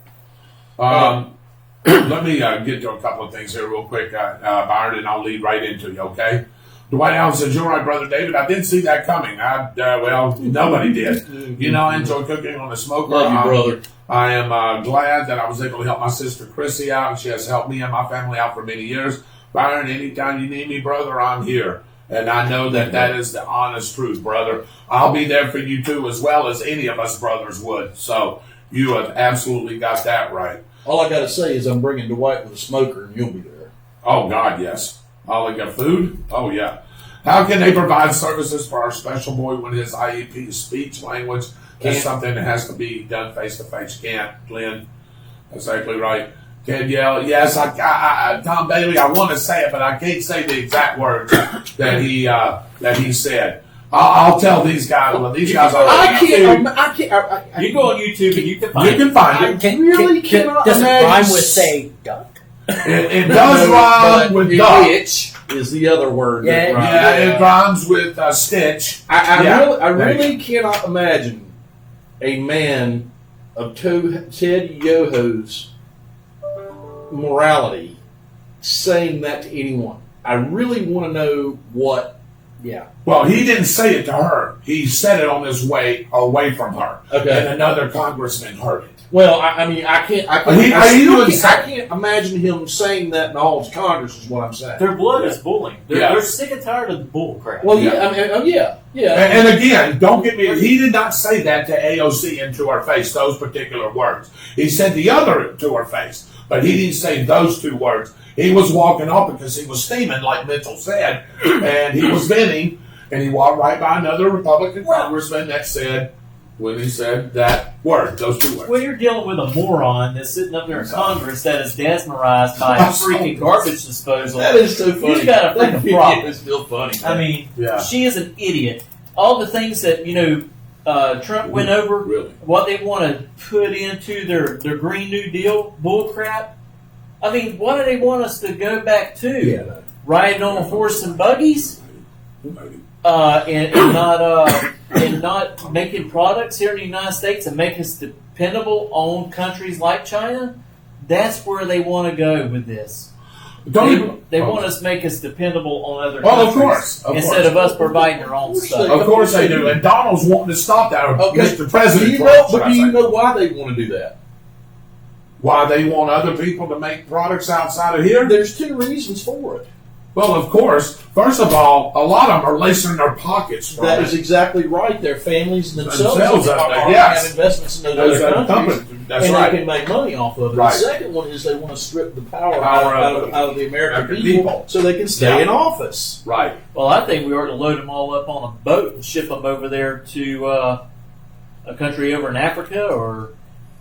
Let me get to a couple of things here real quick, Byron, and I'll lead right into you, okay? Dwight Allen says, "You're right, Brother David. I didn't see that coming. Well, nobody did. You know, I enjoy cooking on the smoker. Love you, brother. I am glad that I was able to help my sister Chrissy out, and she has helped me and my family out for many years. Byron, anytime you need me, brother, I'm here. And I know that is the honest truth, brother. I'll be there for you, too, as well as any of us brothers would. So you have absolutely got that right. All I got to say is I'm bringing Dwight with a smoker, and you'll be there. Oh, God, yes. I'll get food? Oh, yeah. How can they provide services for our special boy when his IEP speech language is something that has to be done face-to-face? Can't, Glenn. That's exactly right. Can't yell. Yes, I Tom Bailey, I want to say it, but I can't say the exact words that he said. I'll tell these guys. Well, these guys are. I can't. You go on YouTube and you can find it. You can find it. Does it rhyme with, say, duck? It does rhyme with duck. Itch is the other word. Yeah, it rhymes with stitch. I really cannot imagine a man of Ted Yoho's morality saying that to anyone. I really want to know what. Yeah. Well, he didn't say it to her. He said it on his way away from her. Okay. And another congressman heard it. Well, I mean, I can't imagine him saying that in the halls of Congress. Is what I'm saying. Their blood is boiling. They're sick and tired of the bull crap. Well, yeah. And again, don't get me. He did not say that to AOC and to her face. Those particular words. He said the other to her face, but he didn't say those two words. He was walking off because he was steaming, like Mitchell said, and he was venting, and he walked right by another Republican congressman that said, when he said that word, those two words. Well, you're dealing with a moron that's sitting up there in Congress that is mesmerized by a freaking garbage disposal. That is so funny. You've got a freaking problem. It's still funny. Man. I mean, she is an idiot. All the things that, Trump went over, what they want to put into their Green New Deal bullcrap. I mean, what do they want us to go back to? Riding on a horse and buggies? And not making products here in the United States and make us dependable on countries like China? That's where they want to go with this. They want us to make us dependable on other countries instead of us providing our own stuff. Of course they do. And Donald's wanting to stop that. Mr. President. Do you know why they want to do that? Why they want other people to make products outside of here? There's two reasons for it. Well, of course, first of all, a lot of them are lacing their pockets. That is exactly right. Their families themselves have investments in those other countries, and they can make money off of it. Right. The second one is they want to strip the power out of the American people so they can stay in office. Right. Well, I think we ought to load them all up on a boat and ship them over there to a country over in Africa or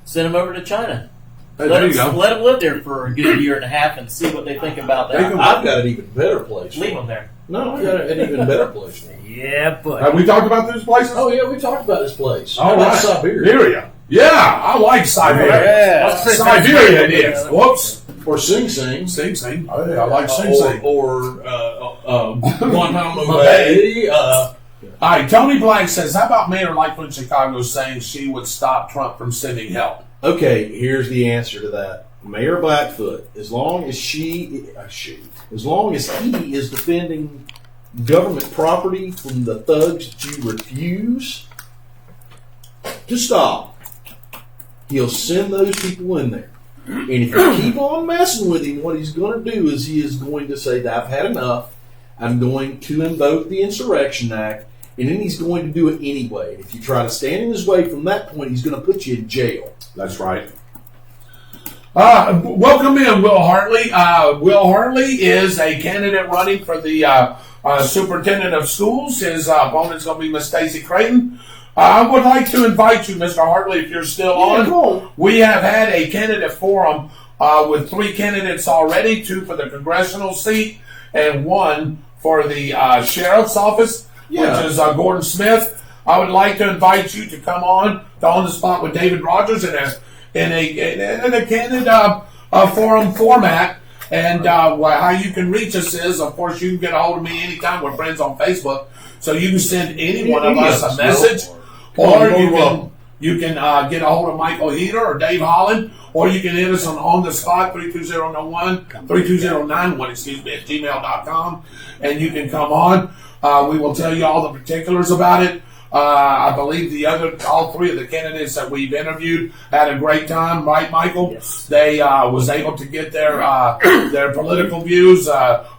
send them over to China. Hey, let them live there for a good year and a half and see what they think about that. I've got an even better place. Leave them there. No, I've got an even better place. Yeah, but have we talked about this place? Oh yeah, we talked about this place. All right, Siberia. Yeah, I like Siberia. Yeah. Siberia it is. Whoops. Or Sing Sing. Sing Sing. Oh, yeah, I like Sing Sing. Or Guantanamo Bay. All right, Tony Black says, how about Mayor Lightfoot in Chicago saying she would stop Trump from sending help? Okay, here's the answer to that. Mayor Blackfoot, as long as he is defending government property from the thugs that you refuse to stop, he'll send those people in there. And if you keep on messing with him, what he's going to do is he is going to say, I've had enough. I'm going to invoke the Insurrection Act. And then he's going to do it anyway. And if you try to stand in his way from that point, he's going to put you in jail. That's right. Welcome in, Will Hartley. Will Hartley is a candidate running for the superintendent of schools. His opponent's going to be Miss Stacy Creighton. I would like to invite you, Mr. Hartley, if you're still on. Cool. We have had a candidate forum with 3 candidates already, 2 for the congressional seat and 1 for the sheriff's office, which is Gordon Smith. I would like to invite you to come on the spot with David Rodgers in a candidate forum format. And how you can reach us is, of course, you can get a hold of me anytime. We're friends on Facebook, so you can send any one of us a message, or you can get a hold of Michael Heater or Dave Holland, or you can hit us on the spot 32091 at gmail.com, and you can come on. We will tell you all the particulars about it. I believe all 3 of the candidates that we've interviewed had a great time, right, Michael? Yes. They was able to get their political views,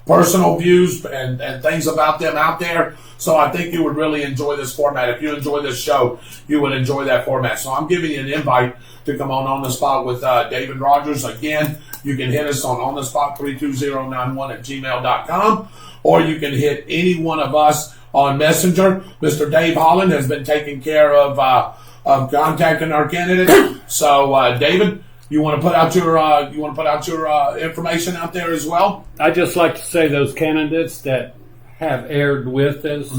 personal views, and things about them out there. So I think you would really enjoy this format. If you enjoy this show, you would enjoy that format. So I'm giving you an invite to come on the spot with David Rodgers. Again, you can hit us on the spot 32091 at gmail.com, or you can hit any one of us on Messenger. Mr. Dave Holland has been taking care of contacting our candidates. So, David, you want to put out your information out there as well? I'd just like to say those candidates that have aired with us,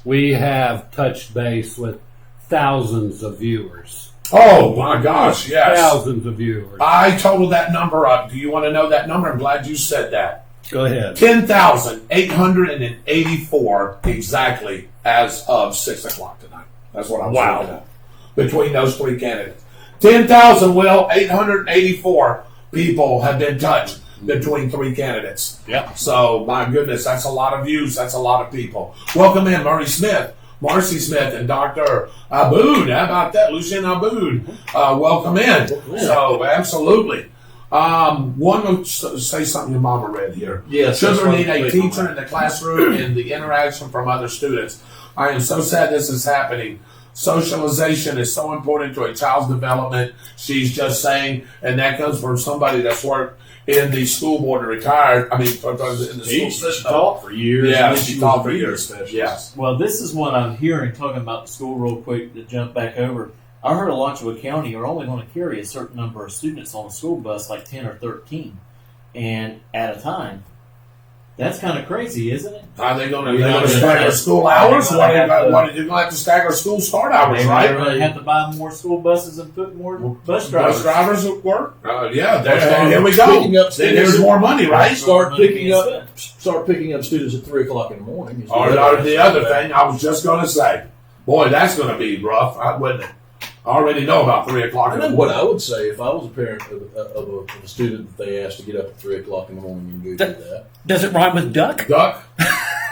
we have touched base with thousands of viewers. Oh my gosh, yes. Thousands of viewers. I totaled that number up. Do you want to know that number? I'm glad you said that. Go ahead. 10,884 exactly as of 6 o'clock tonight. That's what I'm looking at. Between those 3 candidates. 10,884 people have been touched between 3 candidates. Yep. So, my goodness, that's a lot of views. That's a lot of people. Welcome in, Marcy Smith, and Dr. Abood. How about that? Lucien Abood. Welcome in. So, absolutely. One will say something your mama read here. Yes. Children need a teacher in the classroom and the interaction from other students. I am so sad this is happening. Socialization is so important to a child's development, she's just saying, and that comes from somebody that's worked in the school board and retired. I mean, in the school system. Taught for years. Yeah, she taught for years. Yes. Well, this is what I'm hearing, talking about the school real quick to jump back over. I heard Alachua County are only going to carry a certain number of students on a school bus, like 10 or 13, and at a time. That's kind of crazy, isn't it? Are they going to stagger school hours? What are you going to have to stagger school start hours, Maybe right? they're going to have to buy more school buses and put more bus drivers. Bus drivers at work? Yeah, here we go. Then there's more money, right? Start picking up students at 3 o'clock in the morning. Or the other thing I was just going to say, boy, that's going to be rough, wouldn't it? I already know about 3 o'clock in the morning. What I would say if I was a parent of a student that they asked to get up at 3 o'clock in the morning and go do that. Does it rhyme with duck? Duck?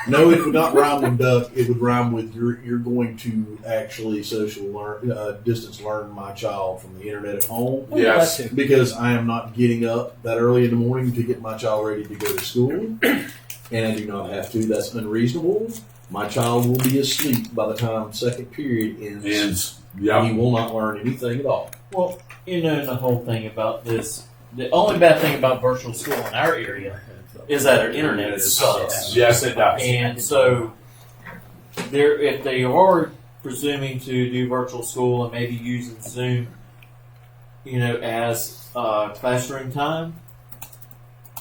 No, it would not rhyme with duck. It would rhyme with you're going to actually distance learn my child from the internet at home. Yes. Because I am not getting up that early in the morning to get my child ready to go to school. And I do not have to. That's unreasonable. My child will be asleep by the time second period ends. Yeah. He will not learn anything at all. Well, the whole thing about this, the only bad thing about virtual school in our area is that our internet sucks. Yes, it does. And so, if they are presuming to do virtual school and maybe using Zoom, as classroom time,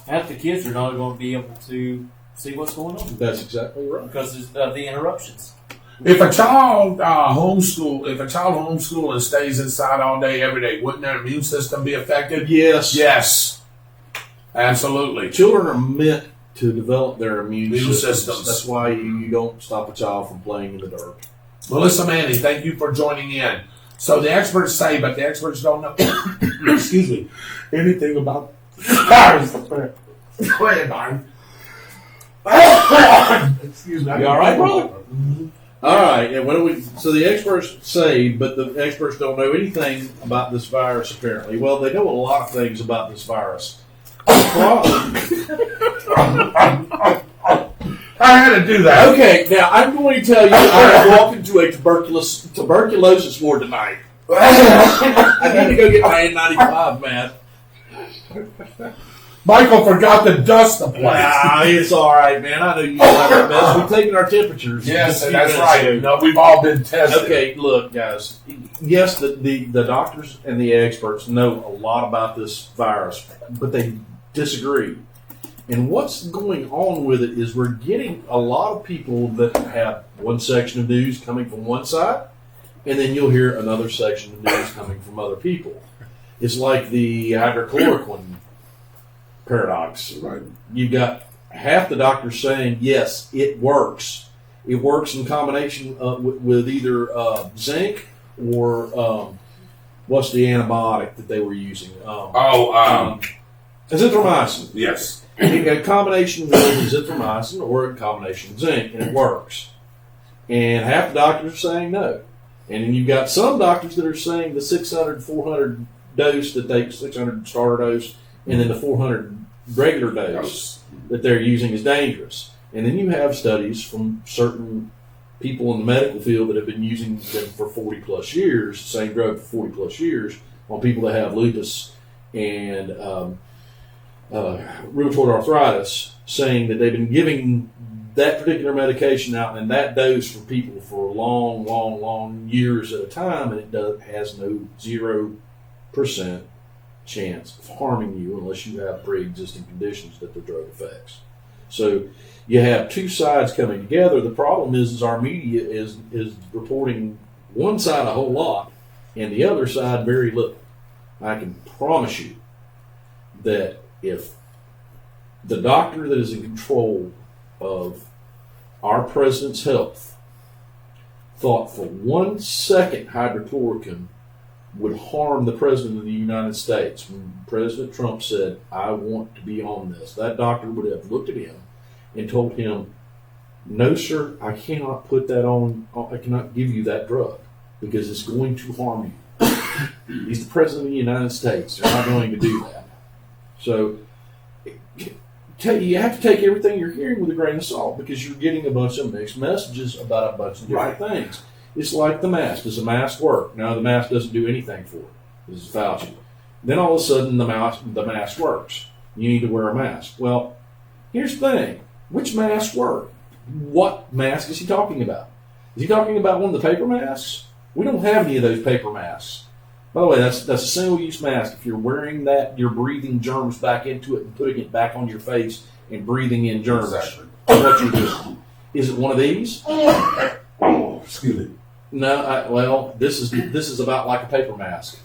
half the kids are not going to be able to see what's going on That's exactly right. because of the interruptions. If a child homeschool and stays inside all day, every day, wouldn't their immune system be affected? Yes. Yes. Absolutely. Children are meant to develop their immune systems. systems. That's why you don't stop a child from playing in the dirt. Melissa Manning, thank you for joining in. So the experts say, but the experts don't know excuse me, anything about virus. Go ahead, Byron. Excuse me. You all right, brother? All right, and so the experts say, but the experts don't know anything about this virus, apparently. Well, they know a lot of things about this virus. I had to do that. Okay, now I'm going to tell you I'm walking to a tuberculosis ward tonight. I need to go get my N95 mask. Michael forgot to dust the place. Nah, it's all right, man. I know you like that mess. We've taken our temperatures. Yes, just a few that's minutes right. ago. No, we've all been tested. Okay, look, guys. Yes, the doctors and the experts know a lot about this virus, but they disagree. And what's going on with it is we're getting a lot of people that have one section of news coming from one side, and then you'll hear another section of news coming from other people. It's like the hydrochloroquine paradox. Right. You've got half the doctors saying, yes, it works. It works in combination with either zinc or what's the antibiotic that they were using? Azithromycin. Yes. A combination with azithromycin or a combination with zinc, and it works. And half the doctors are saying no. And then you've got some doctors that are saying the 600, 400 dose that they 600 starter dose, and then the 400 regular dose that they're using is dangerous. And then you have studies from certain people in the medical field that have been using them for 40 plus years, the same drug for 40 plus years, on people that have lupus and rheumatoid arthritis, saying that they've been giving that particular medication out and that dose for people for long years at a time, and it has no 0% chance of harming you unless you have pre-existing conditions that the drug affects. So you have two sides coming together. The problem is our media is reporting one side a whole lot and the other side very little. I can promise you that if the doctor that is in control of our president's health thought for 1 second hydrochloroquine would harm the president of the United States, when President Trump said, I want to be on this, that doctor would have looked at him and told him, no, sir, I cannot put that on, I cannot give you that drug because it's going to harm you. He's the president of the United States. They're not going to do that. So you have to take everything you're hearing with a grain of salt because you're getting a bunch of mixed messages about a bunch of different things. It's like the mask. Does the mask work? No, the mask doesn't do anything for it. This is Fauci. Then all of a sudden the mask works. You need to wear a mask. Well, here's the thing. Which masks work? What mask is he talking about? Is he talking about one of the paper masks? We don't have any of those paper masks. By the way, that's a single-use mask. If you're wearing that, you're breathing germs back into it and putting it back on your face and breathing in germs. Exactly. That's what you're doing. Is it one of these? Oh, excuse me. No, this is about like a paper mask.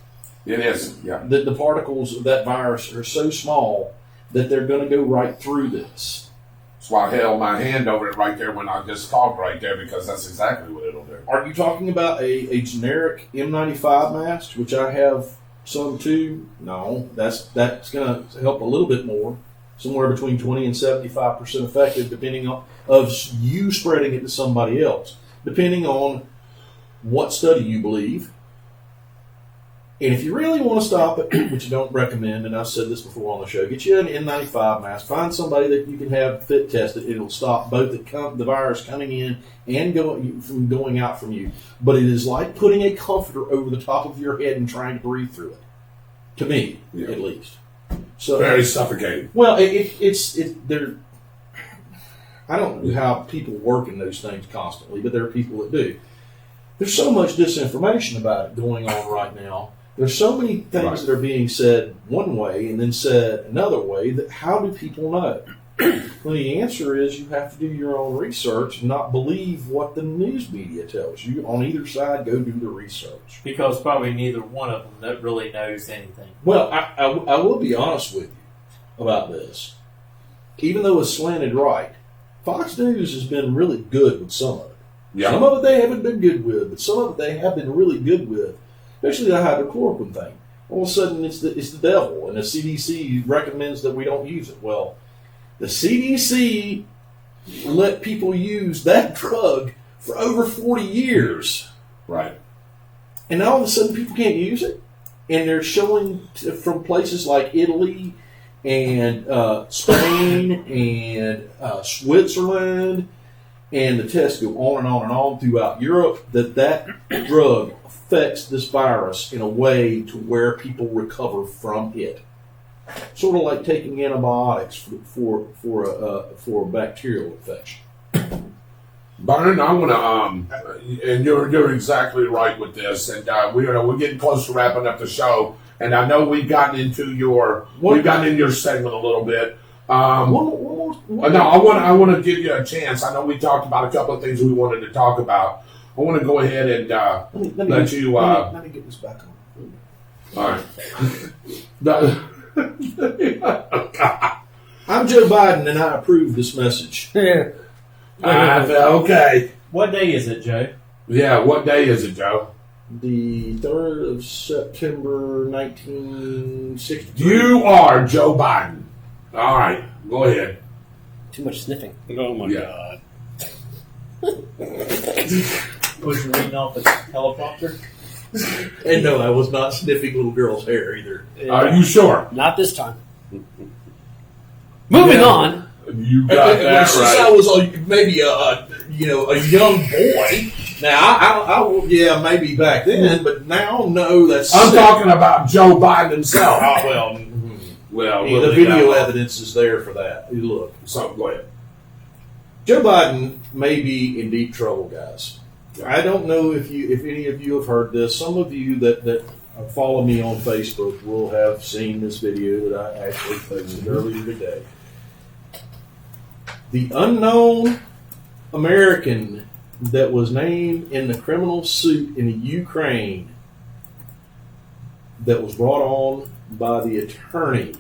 It is, yeah. The particles of that virus are so small that they're going to go right through this. That's why I held my hand over it right there when I just talked right there, because that's exactly what it'll do. Are you talking about a generic N95 mask, which I have some too? No, that's going to help a little bit more, somewhere between 20 and 75% effective, depending on of you spreading it to somebody else, depending on what study you believe. And if you really want to stop it, which I don't recommend, and I've said this before on the show, get you an N95 mask. Find somebody that you can have fit tested. It'll stop both the virus coming in and from going out from you. But it is like putting a comforter over the top of your head and trying to breathe through it. To me, at least. So very suffocating. Well, they're. I don't know how people work in those things constantly, but there are people that do. There's so much disinformation about it going on right now. There's so many things that are being said one way and then said another way that how do people know? Well, the answer is you have to do your own research and not believe what the news media tells you. On either side, go do the research. Because probably neither one of them that really knows anything. Well, I will be honest with you about this. Even though it's slanted right, Fox News has been really good with some of it. Yeah. Some of it they haven't been good with, but some of it they have been really good with. Especially the hydrochloroquine thing. All of a sudden, it's the devil, and the CDC recommends that we don't use it. Well, the CDC let people use that drug for over 40 years. Right. And now all of a sudden, people can't use it. And they're showing from places like Italy and Spain and Switzerland, and the tests go on and on and on throughout Europe, that drug affects this virus in a way to where people recover from it. sort of like taking antibiotics for a bacterial infection. Byron, I want to, and you're exactly right with this, and we're getting close to wrapping up the show, and I know we've gotten into your segment a little bit. No, I want to give you a chance. I know we talked about a couple of things we wanted to talk about. I want to go ahead and let me get this back on. All right. I'm Joe Biden, and I approve this message. Okay. What day is it, Joe? Yeah, what day is it, Joe? The 3rd of September, 1963. You are Joe Biden. All right, go ahead. Too much sniffing. Oh my Yeah. God. Was you reading off the teleprompter? And no, I was not sniffing little girl's hair either. Are you sure? Not this time. Moving on. You got that Since right. I was maybe a young boy. Now I maybe back then, but now no. That's I'm talking about Joe Biden himself. Well, we'll the leave video that evidence is there for that. You look. So go ahead. Joe Biden may be in deep trouble, guys. I don't know if any of you have heard this. Some of you that follow me on Facebook will have seen this video that I actually posted earlier today. The unknown American that was named in the criminal suit in the Ukraine that was brought on by the attorney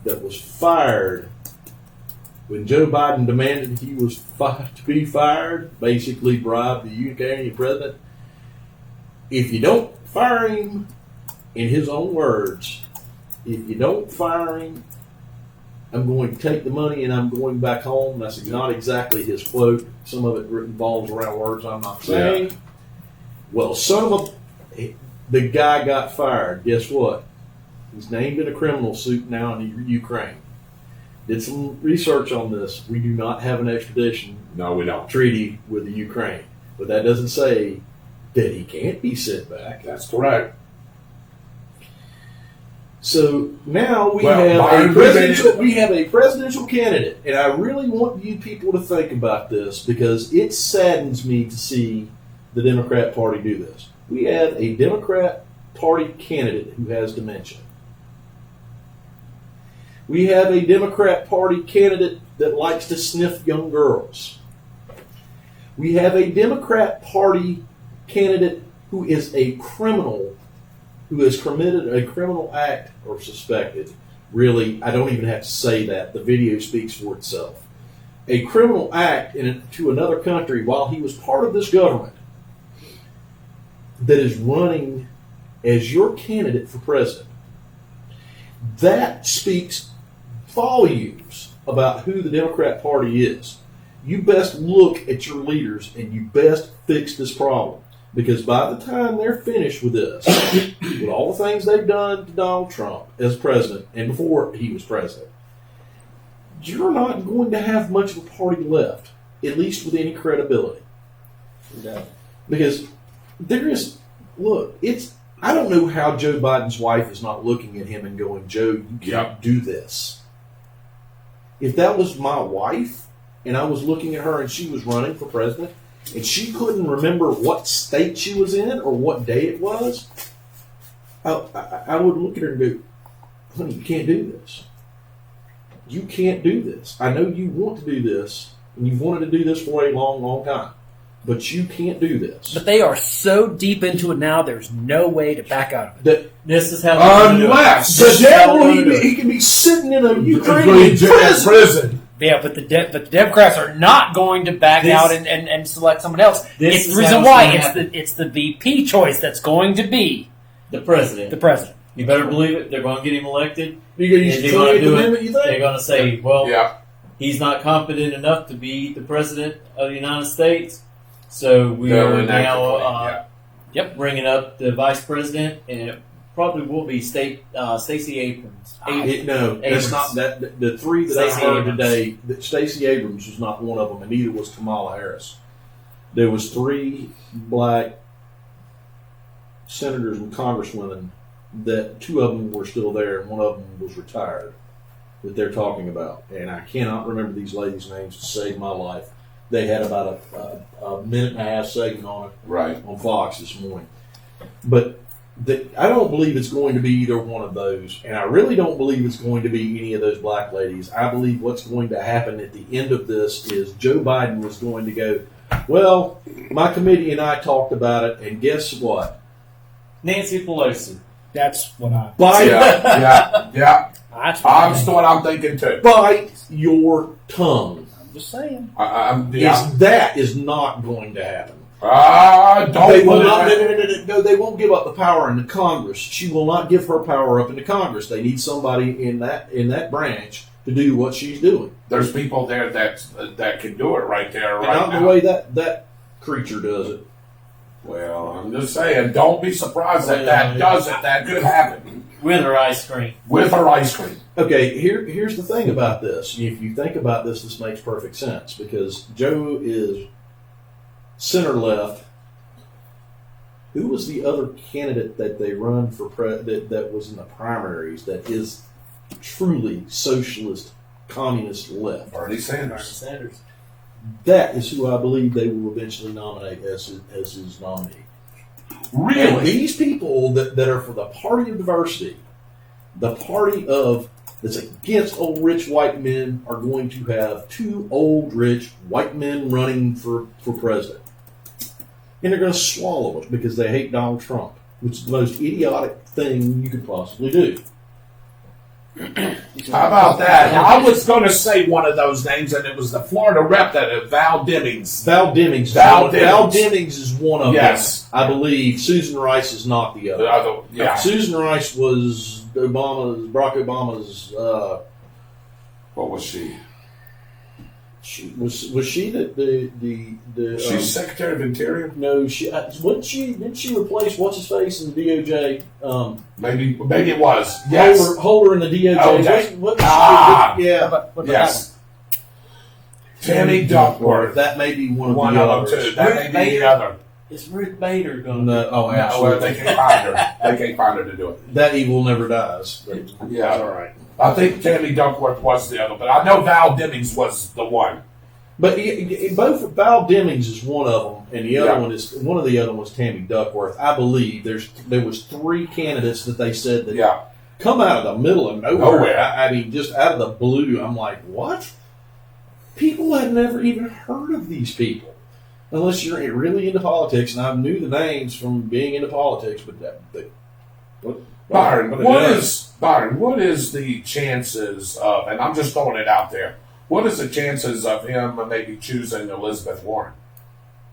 that was fired when Joe Biden demanded he was to be fired, basically bribed the Ukrainian president. If you don't fire him, in his own words, if you don't fire him, I'm going to take the money and I'm going back home. That's not exactly his quote. Some of it revolves around words I'm not saying. Yeah. Well, the guy got fired. Guess what? He's named in a criminal suit now in Ukraine. Did some research on this. We do not have an extradition treaty with the Ukraine. But that doesn't say that he can't be sent back. That's correct. So now we have a presidential candidate, and I really want you people to think about this because it saddens me to see the Democrat Party do this. We have a Democrat Party candidate who has dementia. We have a Democrat Party candidate that likes to sniff young girls. We have a Democrat Party candidate who is a criminal, who has committed a criminal act or suspected. Really, I don't even have to say that. The video speaks for itself. A criminal act to another country while he was part of this government that is running as your candidate for president. That speaks volumes about who the Democrat Party is. You best look at your leaders and you best fix this problem. Because by the time they're finished with this, with all the things they've done to Donald Trump as president and before he was president, you're not going to have much of a party left, at least with any credibility. No. Because I don't know how Joe Biden's wife is not looking at him and going, Joe, you can't do this. If that was my wife and I was looking at her and she was running for president and she couldn't remember what state she was in or what day it was, I would look at her and go, honey, you can't do this. You can't do this. I know you want to do this and you've wanted to do this for a long, long time. But you can't do this. But they are so deep into it now, there's no way to back out of it. This is how unless the devil, he can be sitting in a Ukrainian prison. Yeah, but the Democrats are not going to back out and select someone else. It's the reason why it's the VP choice that's going to be the president. The president. You better believe it. They're going to get him elected. They're going to do it. They're going to say, well, he's not competent enough to be the president of the United States. So we are now bringing up the vice president, and it probably will be Stacey Abrams. That's not that. The three that I heard today, Stacey Abrams was not one of them, and neither was Kamala Harris. There was 3 black senators and congresswomen that two of them were still there and one of them was retired that they're talking about. And I cannot remember these ladies' names to save my life. They had about a minute and a half segment on it on Fox this morning. But I don't believe it's going to be either one of those. And I really don't believe it's going to be any of those black ladies. I believe what's going to happen at the end of this is Joe Biden was going to go, well, my committee and I talked about it, and guess what? Nancy Pelosi. That's what I. Yeah. That's what I'm thinking too. Bite your tongue. I'm just saying. That is not going to happen. They will not. No, they won't give up the power in the Congress. She will not give her power up in the Congress. They need somebody in that branch to do what she's doing. There's people there that can do it right there, And right not now. the way that creature does it. Well, I'm just saying, don't be surprised that does it. That could happen With her ice cream. with her ice cream. Okay, here's the thing about this. If you think about this, this makes perfect sense because Joe is center left. Who was the other candidate that they run for that was in the primaries that is truly socialist, communist left? Bernie Sanders. Sanders. That is who I believe they will eventually nominate as his nominee. And Really? these people that are for the party of diversity, the party of that's against old rich white men, are going to have two old rich white men running for president. And they're going to swallow it because they hate Donald Trump, which is the most idiotic thing you could possibly do. How about that? I was going to say one of those names, and it was the Florida rep Val Demings. Val Demings. Val Demings is one of Yes. them. I believe Susan Rice is not the other. Yeah. Susan Rice was Barack Obama's. What was she? Was she the She's Secretary of Interior? no, didn't she replace what's his face in the DOJ? Maybe it was. Yes. Holder in the DOJ. Okay. What What about Yes. Tammy Duckworth. that may be one of One the of others. them too. That may be the other. Is Ruth Bader going to No, oh, Well, absolutely. they can't find her. They can't find her to do it. That evil never dies. But Yeah. it's all right. I think Tammy Duckworth was the other, but I know Val Demings was the one. But both Val Demings is one of them, and the other Yeah. one of the other was Tammy Duckworth. I believe there was three candidates that they said that Yeah. come out of the middle of nowhere. Nowhere. I mean, just out of the blue. I'm like, what? People had never even heard of these people, unless you're really into politics. And I knew the names from being into politics, but Byron, what is the chances of, and I'm just throwing it out there, what is the chances of him maybe choosing Elizabeth Warren?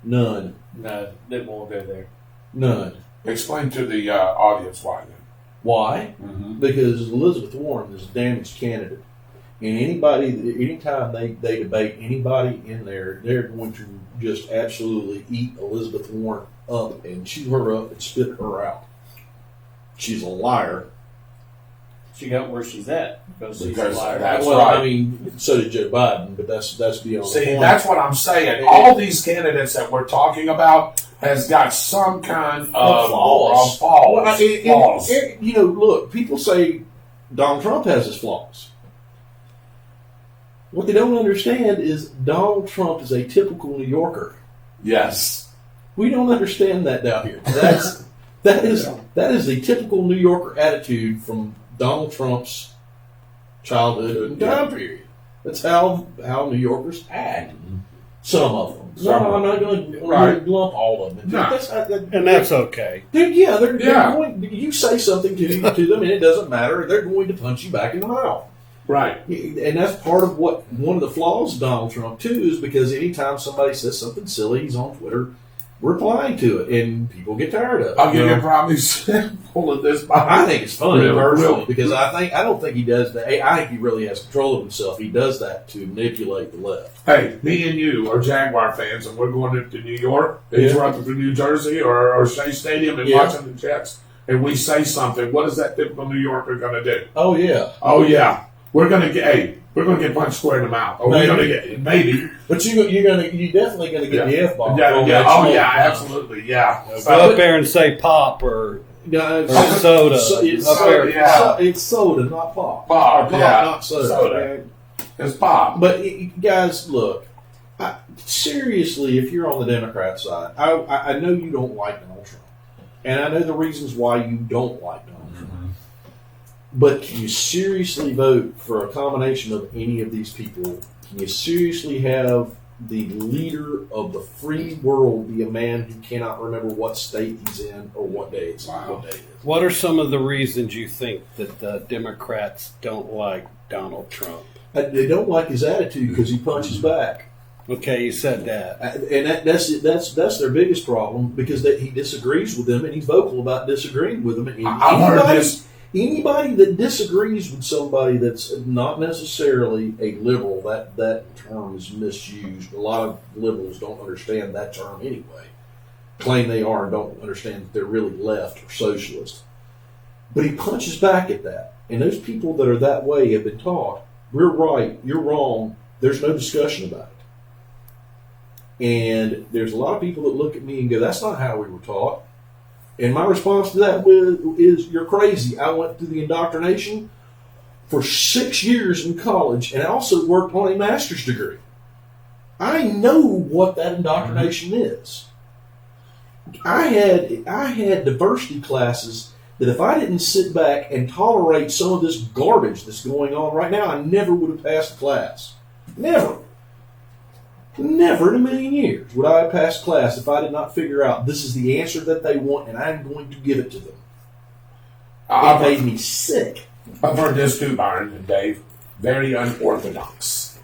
None. No, they won't go there. None. Explain to the audience why then. Why? Mm-hmm. Because Elizabeth Warren is a damaged candidate. And anytime they debate anybody in there, they're going to just absolutely eat Elizabeth Warren up and chew her up and spit her out. She's a liar. She got where she's at because she's a Because liar. That's well, right. I mean, so did Joe Biden, but that's beyond the See, point. that's what I'm saying. All these candidates that we're talking about has got some kind of flaws. flaws. You know, look, people say Donald Trump has his flaws. What they don't understand is Donald Trump is a typical New Yorker. Yes. We don't understand that down here. That is a typical New Yorker attitude from Donald Trump's childhood and time period. That's how New Yorkers act. Some of them. No, I'm not going to lump all of them. No. And that's okay. They're going. You say something to them, and it doesn't matter. They're going to punch you back in the mouth. Right. And that's part of one of the flaws of Donald Trump too, is because anytime somebody says something silly, he's on Twitter replying to it, and people get tired of it. I'll give you a prime example of this. I think it's funny Really? personally because I don't think he does that. I think he really has control of himself. He does that to manipulate the left. Hey, me and you are Jaguar fans, and we're going to New York, interrupting from New Jersey or Shea Stadium and watching the Jets, and we say something. What is that typical New Yorker going to do? Oh yeah. Oh yeah, we're going to get punched square in the mouth. Or we're going to get maybe. But you're definitely gonna get the F bomb. Yeah. Oh yeah, absolutely. Yeah. Go up there and say pop or No, Or soda. It's Up soda. there. Yeah. It's soda, not pop. Pop, Or pop, yeah. not soda. Soda. It's pop. But guys, look. Seriously, if you're on the Democrat side, I know you don't like Donald Trump, and I know the reasons why you don't like Donald Trump. But can you seriously vote for a combination of any of these people? Can you seriously have the leader of the free world be a man who cannot remember what state he's in or what day it's what day it is? What are some of the reasons you think that the Democrats don't like Donald Trump? They don't like his attitude because he punches back. Okay, you said that. And that's their biggest problem because he disagrees with them and he's vocal about disagreeing with them. And I've heard this. Anybody that disagrees with somebody that's not necessarily a liberal, that term is misused. A lot of liberals don't understand that term anyway. Claim they are and don't understand that they're really left or socialist. But he punches back at that. And those people that are that way have been taught, we're right, you're wrong, there's no discussion about it. And there's a lot of people that look at me and go, that's not how we were taught. And my response to that is, you're crazy. I went through the indoctrination for 6 years in college and I also worked on a master's degree. I know what that indoctrination is. I had diversity classes that if I didn't sit back and tolerate some of this garbage that's going on right now, I never would have passed the class. Never. Never in a million years would I have passed class if I did not figure out this is the answer that they want and I'm going to give it to them. It made me sick. I've heard this too, Byron and Dave. Very unorthodox.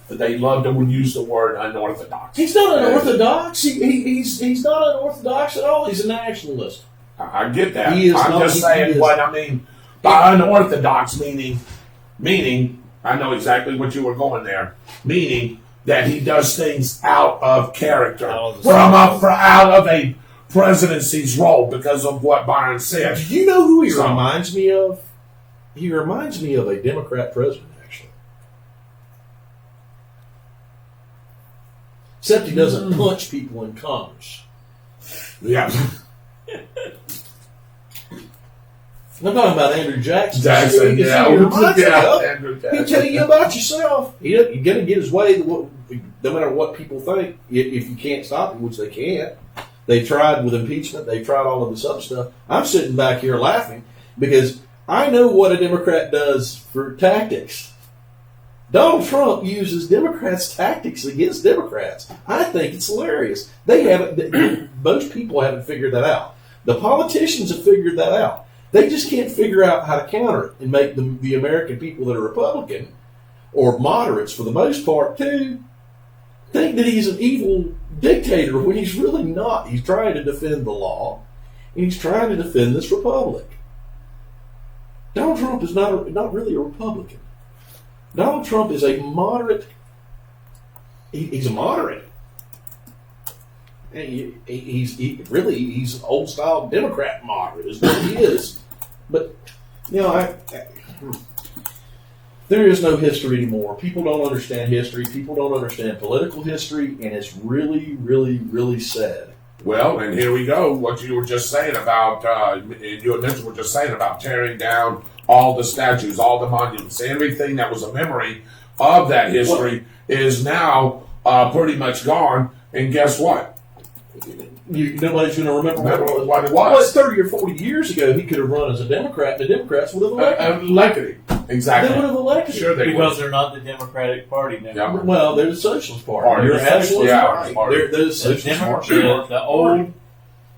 They love to use the word unorthodox. He's not unorthodox. He's not unorthodox at all. He's a nationalist. I get that. He is I'm not- just he saying is- what I mean by unorthodox, meaning I know exactly what you were going there. Meaning that he does things out of character, out of a presidency's role because of what Byron said. Do you know who he reminds me of? He reminds me of a Democrat president, actually. Except he doesn't punch people in Congress. Yeah. I'm talking about Andrew Jackson. Jackson, He yeah. reminds me of. Andrew He'll Jackson. tell you about yourself. You're going to get his way, no matter what people think. If you can't stop him, which they can't. They tried with impeachment. They tried all of this other stuff. I'm sitting back here laughing because I know what a Democrat does for tactics. Donald Trump uses Democrats' tactics against Democrats. I think it's hilarious. Most people haven't figured that out. The politicians have figured that out. They just can't figure out how to counter it and make the American people that are Republican or moderates, for the most part, too, think that he's an evil dictator when he's really not. He's trying to defend the law, and he's trying to defend this republic. Donald Trump is not really a Republican. Donald Trump is a moderate. He's a moderate. He's an old style Democrat moderate is what he is. But there is no history anymore. People don't understand history. People don't understand political history, and it's really, really, really sad. Well, and here we go. What you were just saying about, you and Mitchell were just saying about tearing down all the statues, all the monuments, everything that was a memory of that history is now pretty much gone. And guess what? Nobody's going to remember what it was. 30 or 40 years ago, he could have run as a Democrat, and the Democrats would have elected him. Elected him. Exactly. They would have elected Sure him. they Because would. they're not the Democratic Party now. Yeah. Well, they're the Socialist Party. You're You're absolutely absolutely right. They're the The, Socialist Party. the old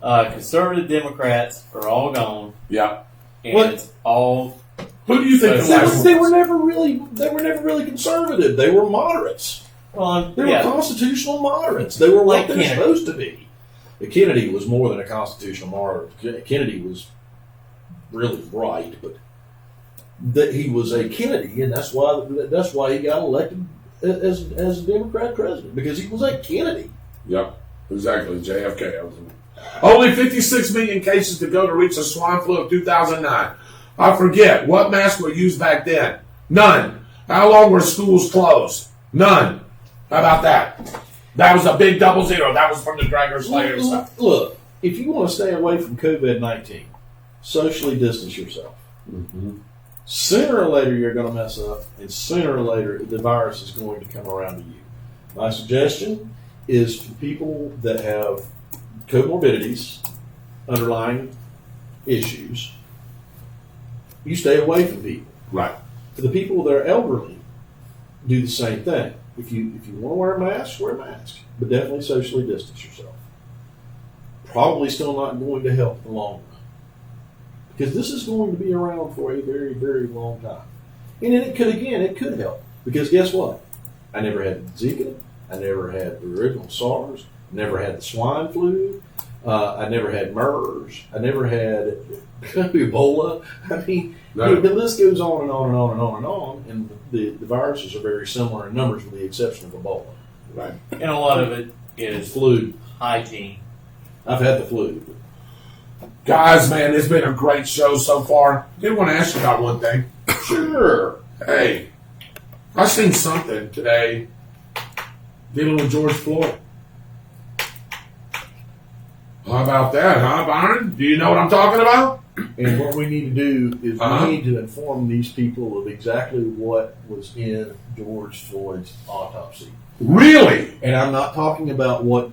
conservative Democrats are all gone, Yeah. and What? it's all Who do you think the They last They one were was? never really conservative. They were moderates. well, They were yeah. constitutional moderates. They were Like what they're Kennedy. supposed to be. Kennedy was more than a constitutional moderate. Kennedy was really right, but that he was a Kennedy, and that's why he got elected as a Democrat president, because he was a Kennedy. Yep. Exactly. JFK. Only 56 million cases to go to reach the swine flu of 2009. I forget. What masks were used back then? None. How long were schools closed? None. How about that? That was a big 00. That was from the Dragger Slayer stuff. Look, if you want to stay away from COVID-19, socially distance yourself. Mm-hmm. Sooner or later, you're going to mess up, and sooner or later, the virus is going to come around to you. My suggestion is for people that have comorbidities, underlying issues, you stay away from people. Right. For the people that are elderly, do the same thing. If you want to wear a mask, wear a mask, but definitely socially distance yourself. Probably still not going to help in the long run, because this is going to be around for a very, very long time. And then it could help, because guess what? I never had Zika, I never had the original SARS, never had the swine flu, I never had MERS, I never had Ebola. I mean, No. the list goes on and on and on and on and on, and the viruses are very similar in numbers with the exception of Ebola. Right. And a lot of it is Flu. hygiene. I've had the flu. Guys, man, it's been a great show so far. I did want to ask you about one thing. Sure. Hey, I seen something today dealing with George Floyd. How about that, huh, Byron? Do you know what I'm talking about? And what we need to do is Uh-huh. we need to inform these people of exactly what was in George Floyd's autopsy. Really? And I'm not talking about what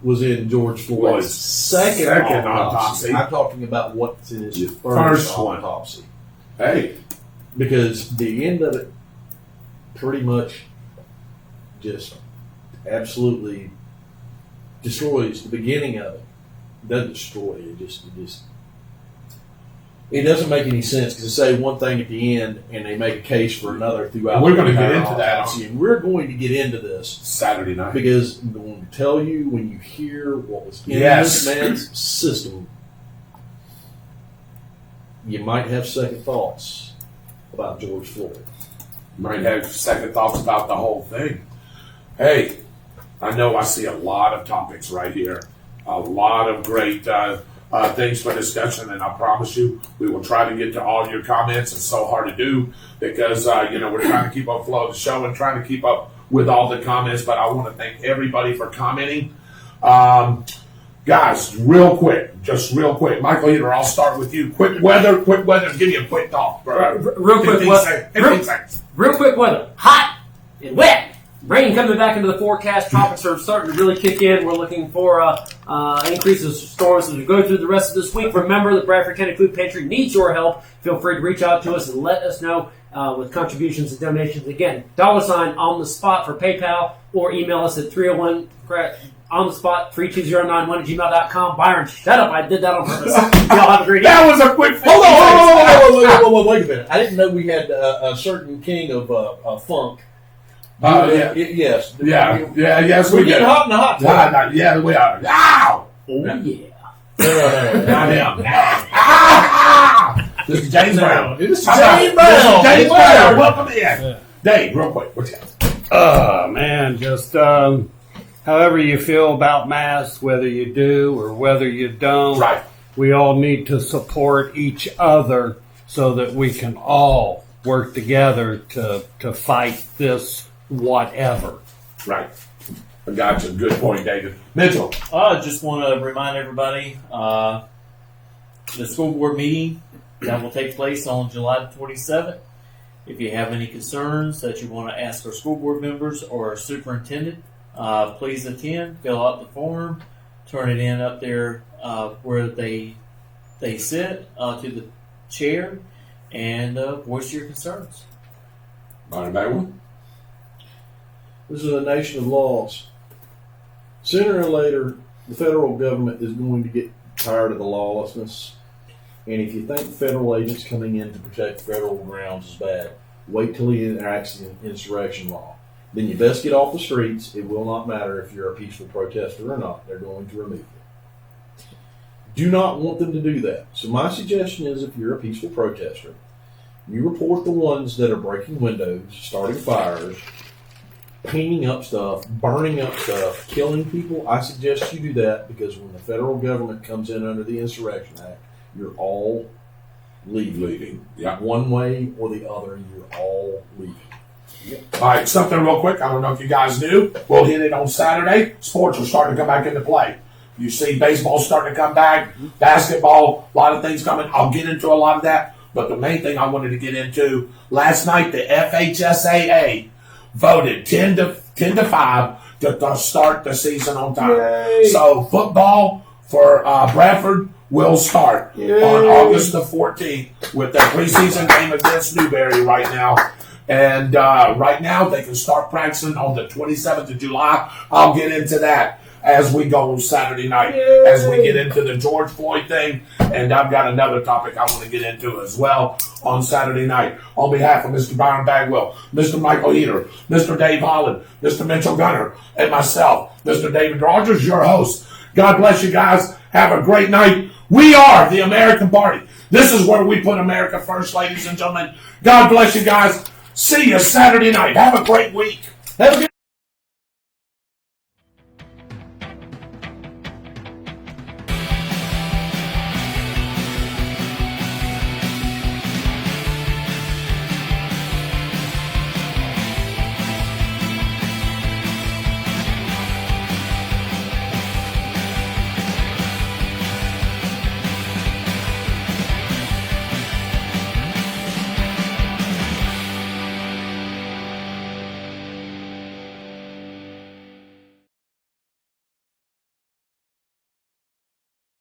was in George Floyd's Was second second autopsy. autopsy. I'm talking about what's in his His first first one. autopsy. Hey, Because the end of it pretty much just absolutely destroys the beginning of it. Doesn't destroy it. It doesn't make any sense because they say one thing at the end and they make a case for another throughout. We're gonna the get entire into that. autopsy. And we're going to get into this Saturday night. because I'm going to tell you when you hear what was in Yes. this man's system, you might have second thoughts about George Floyd. Might have second thoughts about the whole thing. Hey, I know I see a lot of topics right here. A lot of great things for discussion, and I promise you, we will try to get to all your comments. It's so hard to do because, we're trying to keep up flow of the show and trying to keep up with all the comments, but I want to thank everybody for commenting. Guys, just real quick. Michael Eater, I'll start with you. Quick weather. Give me a quick thought, bro. Real quick, 15 seconds. Real quick weather. Hot and wet. Rain coming back into the forecast. Tropics are starting to really kick in. We're looking for increases of storms as we go through the rest of this week. Remember, the Bradford County Food Pantry needs your help. Feel free to reach out to us and let us know with contributions and donations. Again, $ on the spot for PayPal, or email us at 301 on the spot 32091@gmail.com. Byron, shut up! I did that on purpose. Y'all have a great That was a quick. Hold on, wait a minute. I didn't know we had a certain king of funk. Yes. Yes, We're we getting did. hot in the hot tub. Yeah, we are. Ow! Oh, yeah. Not him. Ah! This is James Brown. This is How about- James this is Brown. James Wow. Brown. Welcome in. Dave, real quick. What you got? Man, just however you feel about masks, whether you do or whether you don't, Right. we all need to support each other so that we can all work together to fight this whatever. Right. I got you. Good point, David. Mitchell. I just want to remind everybody the school board meeting that will take place on July the 27th. If you have any concerns that you want to ask our school board members or our superintendent, please attend, fill out the form, turn it in up there where they sit to the chair, and voice your concerns. Anybody? This is a nation of laws. Sooner or later, the federal government is going to get tired of the lawlessness. And if you think federal agents coming in to protect federal grounds is bad, wait till he enacts the insurrection law. Then you best get off the streets. It will not matter if you're a peaceful protester or not. They're going to remove you. Do not want them to do that. So my suggestion is, if you're a peaceful protester, you report the ones that are breaking windows, starting fires, painting up stuff, burning up stuff, killing people. I suggest you do that, because when the federal government comes in under the Insurrection Act, you're all leaving. Yeah. One way or the other, you're all leaving. All right, something real quick. I don't know if you guys knew. We'll hit it on Saturday. Sports are starting to come back into play. You see baseball starting to come back, basketball, a lot of things coming. I'll get into a lot of that. But the main thing I wanted to get into, last night the FHSAA voted 10 to 5 to start the season on time. Yay. So football for Bradford will start on August the 14th with their preseason game against Newberry right now. And right now they can start practicing on the 27th of July. I'll get into that as we go on Saturday night, as we get into the George Floyd thing. And I've got another topic I want to get into as well on Saturday night. On behalf of Mr. Byron Bagwell, Mr. Michael Heater, Mr. Dave Holland, Mr. Mitchell Gunner, and myself, Mr. David Rodgers, your host. God bless you guys. Have a great night. We are the American Party. This is where we put America first, ladies and gentlemen. God bless you guys. See you Saturday night. Have a great week. Have a good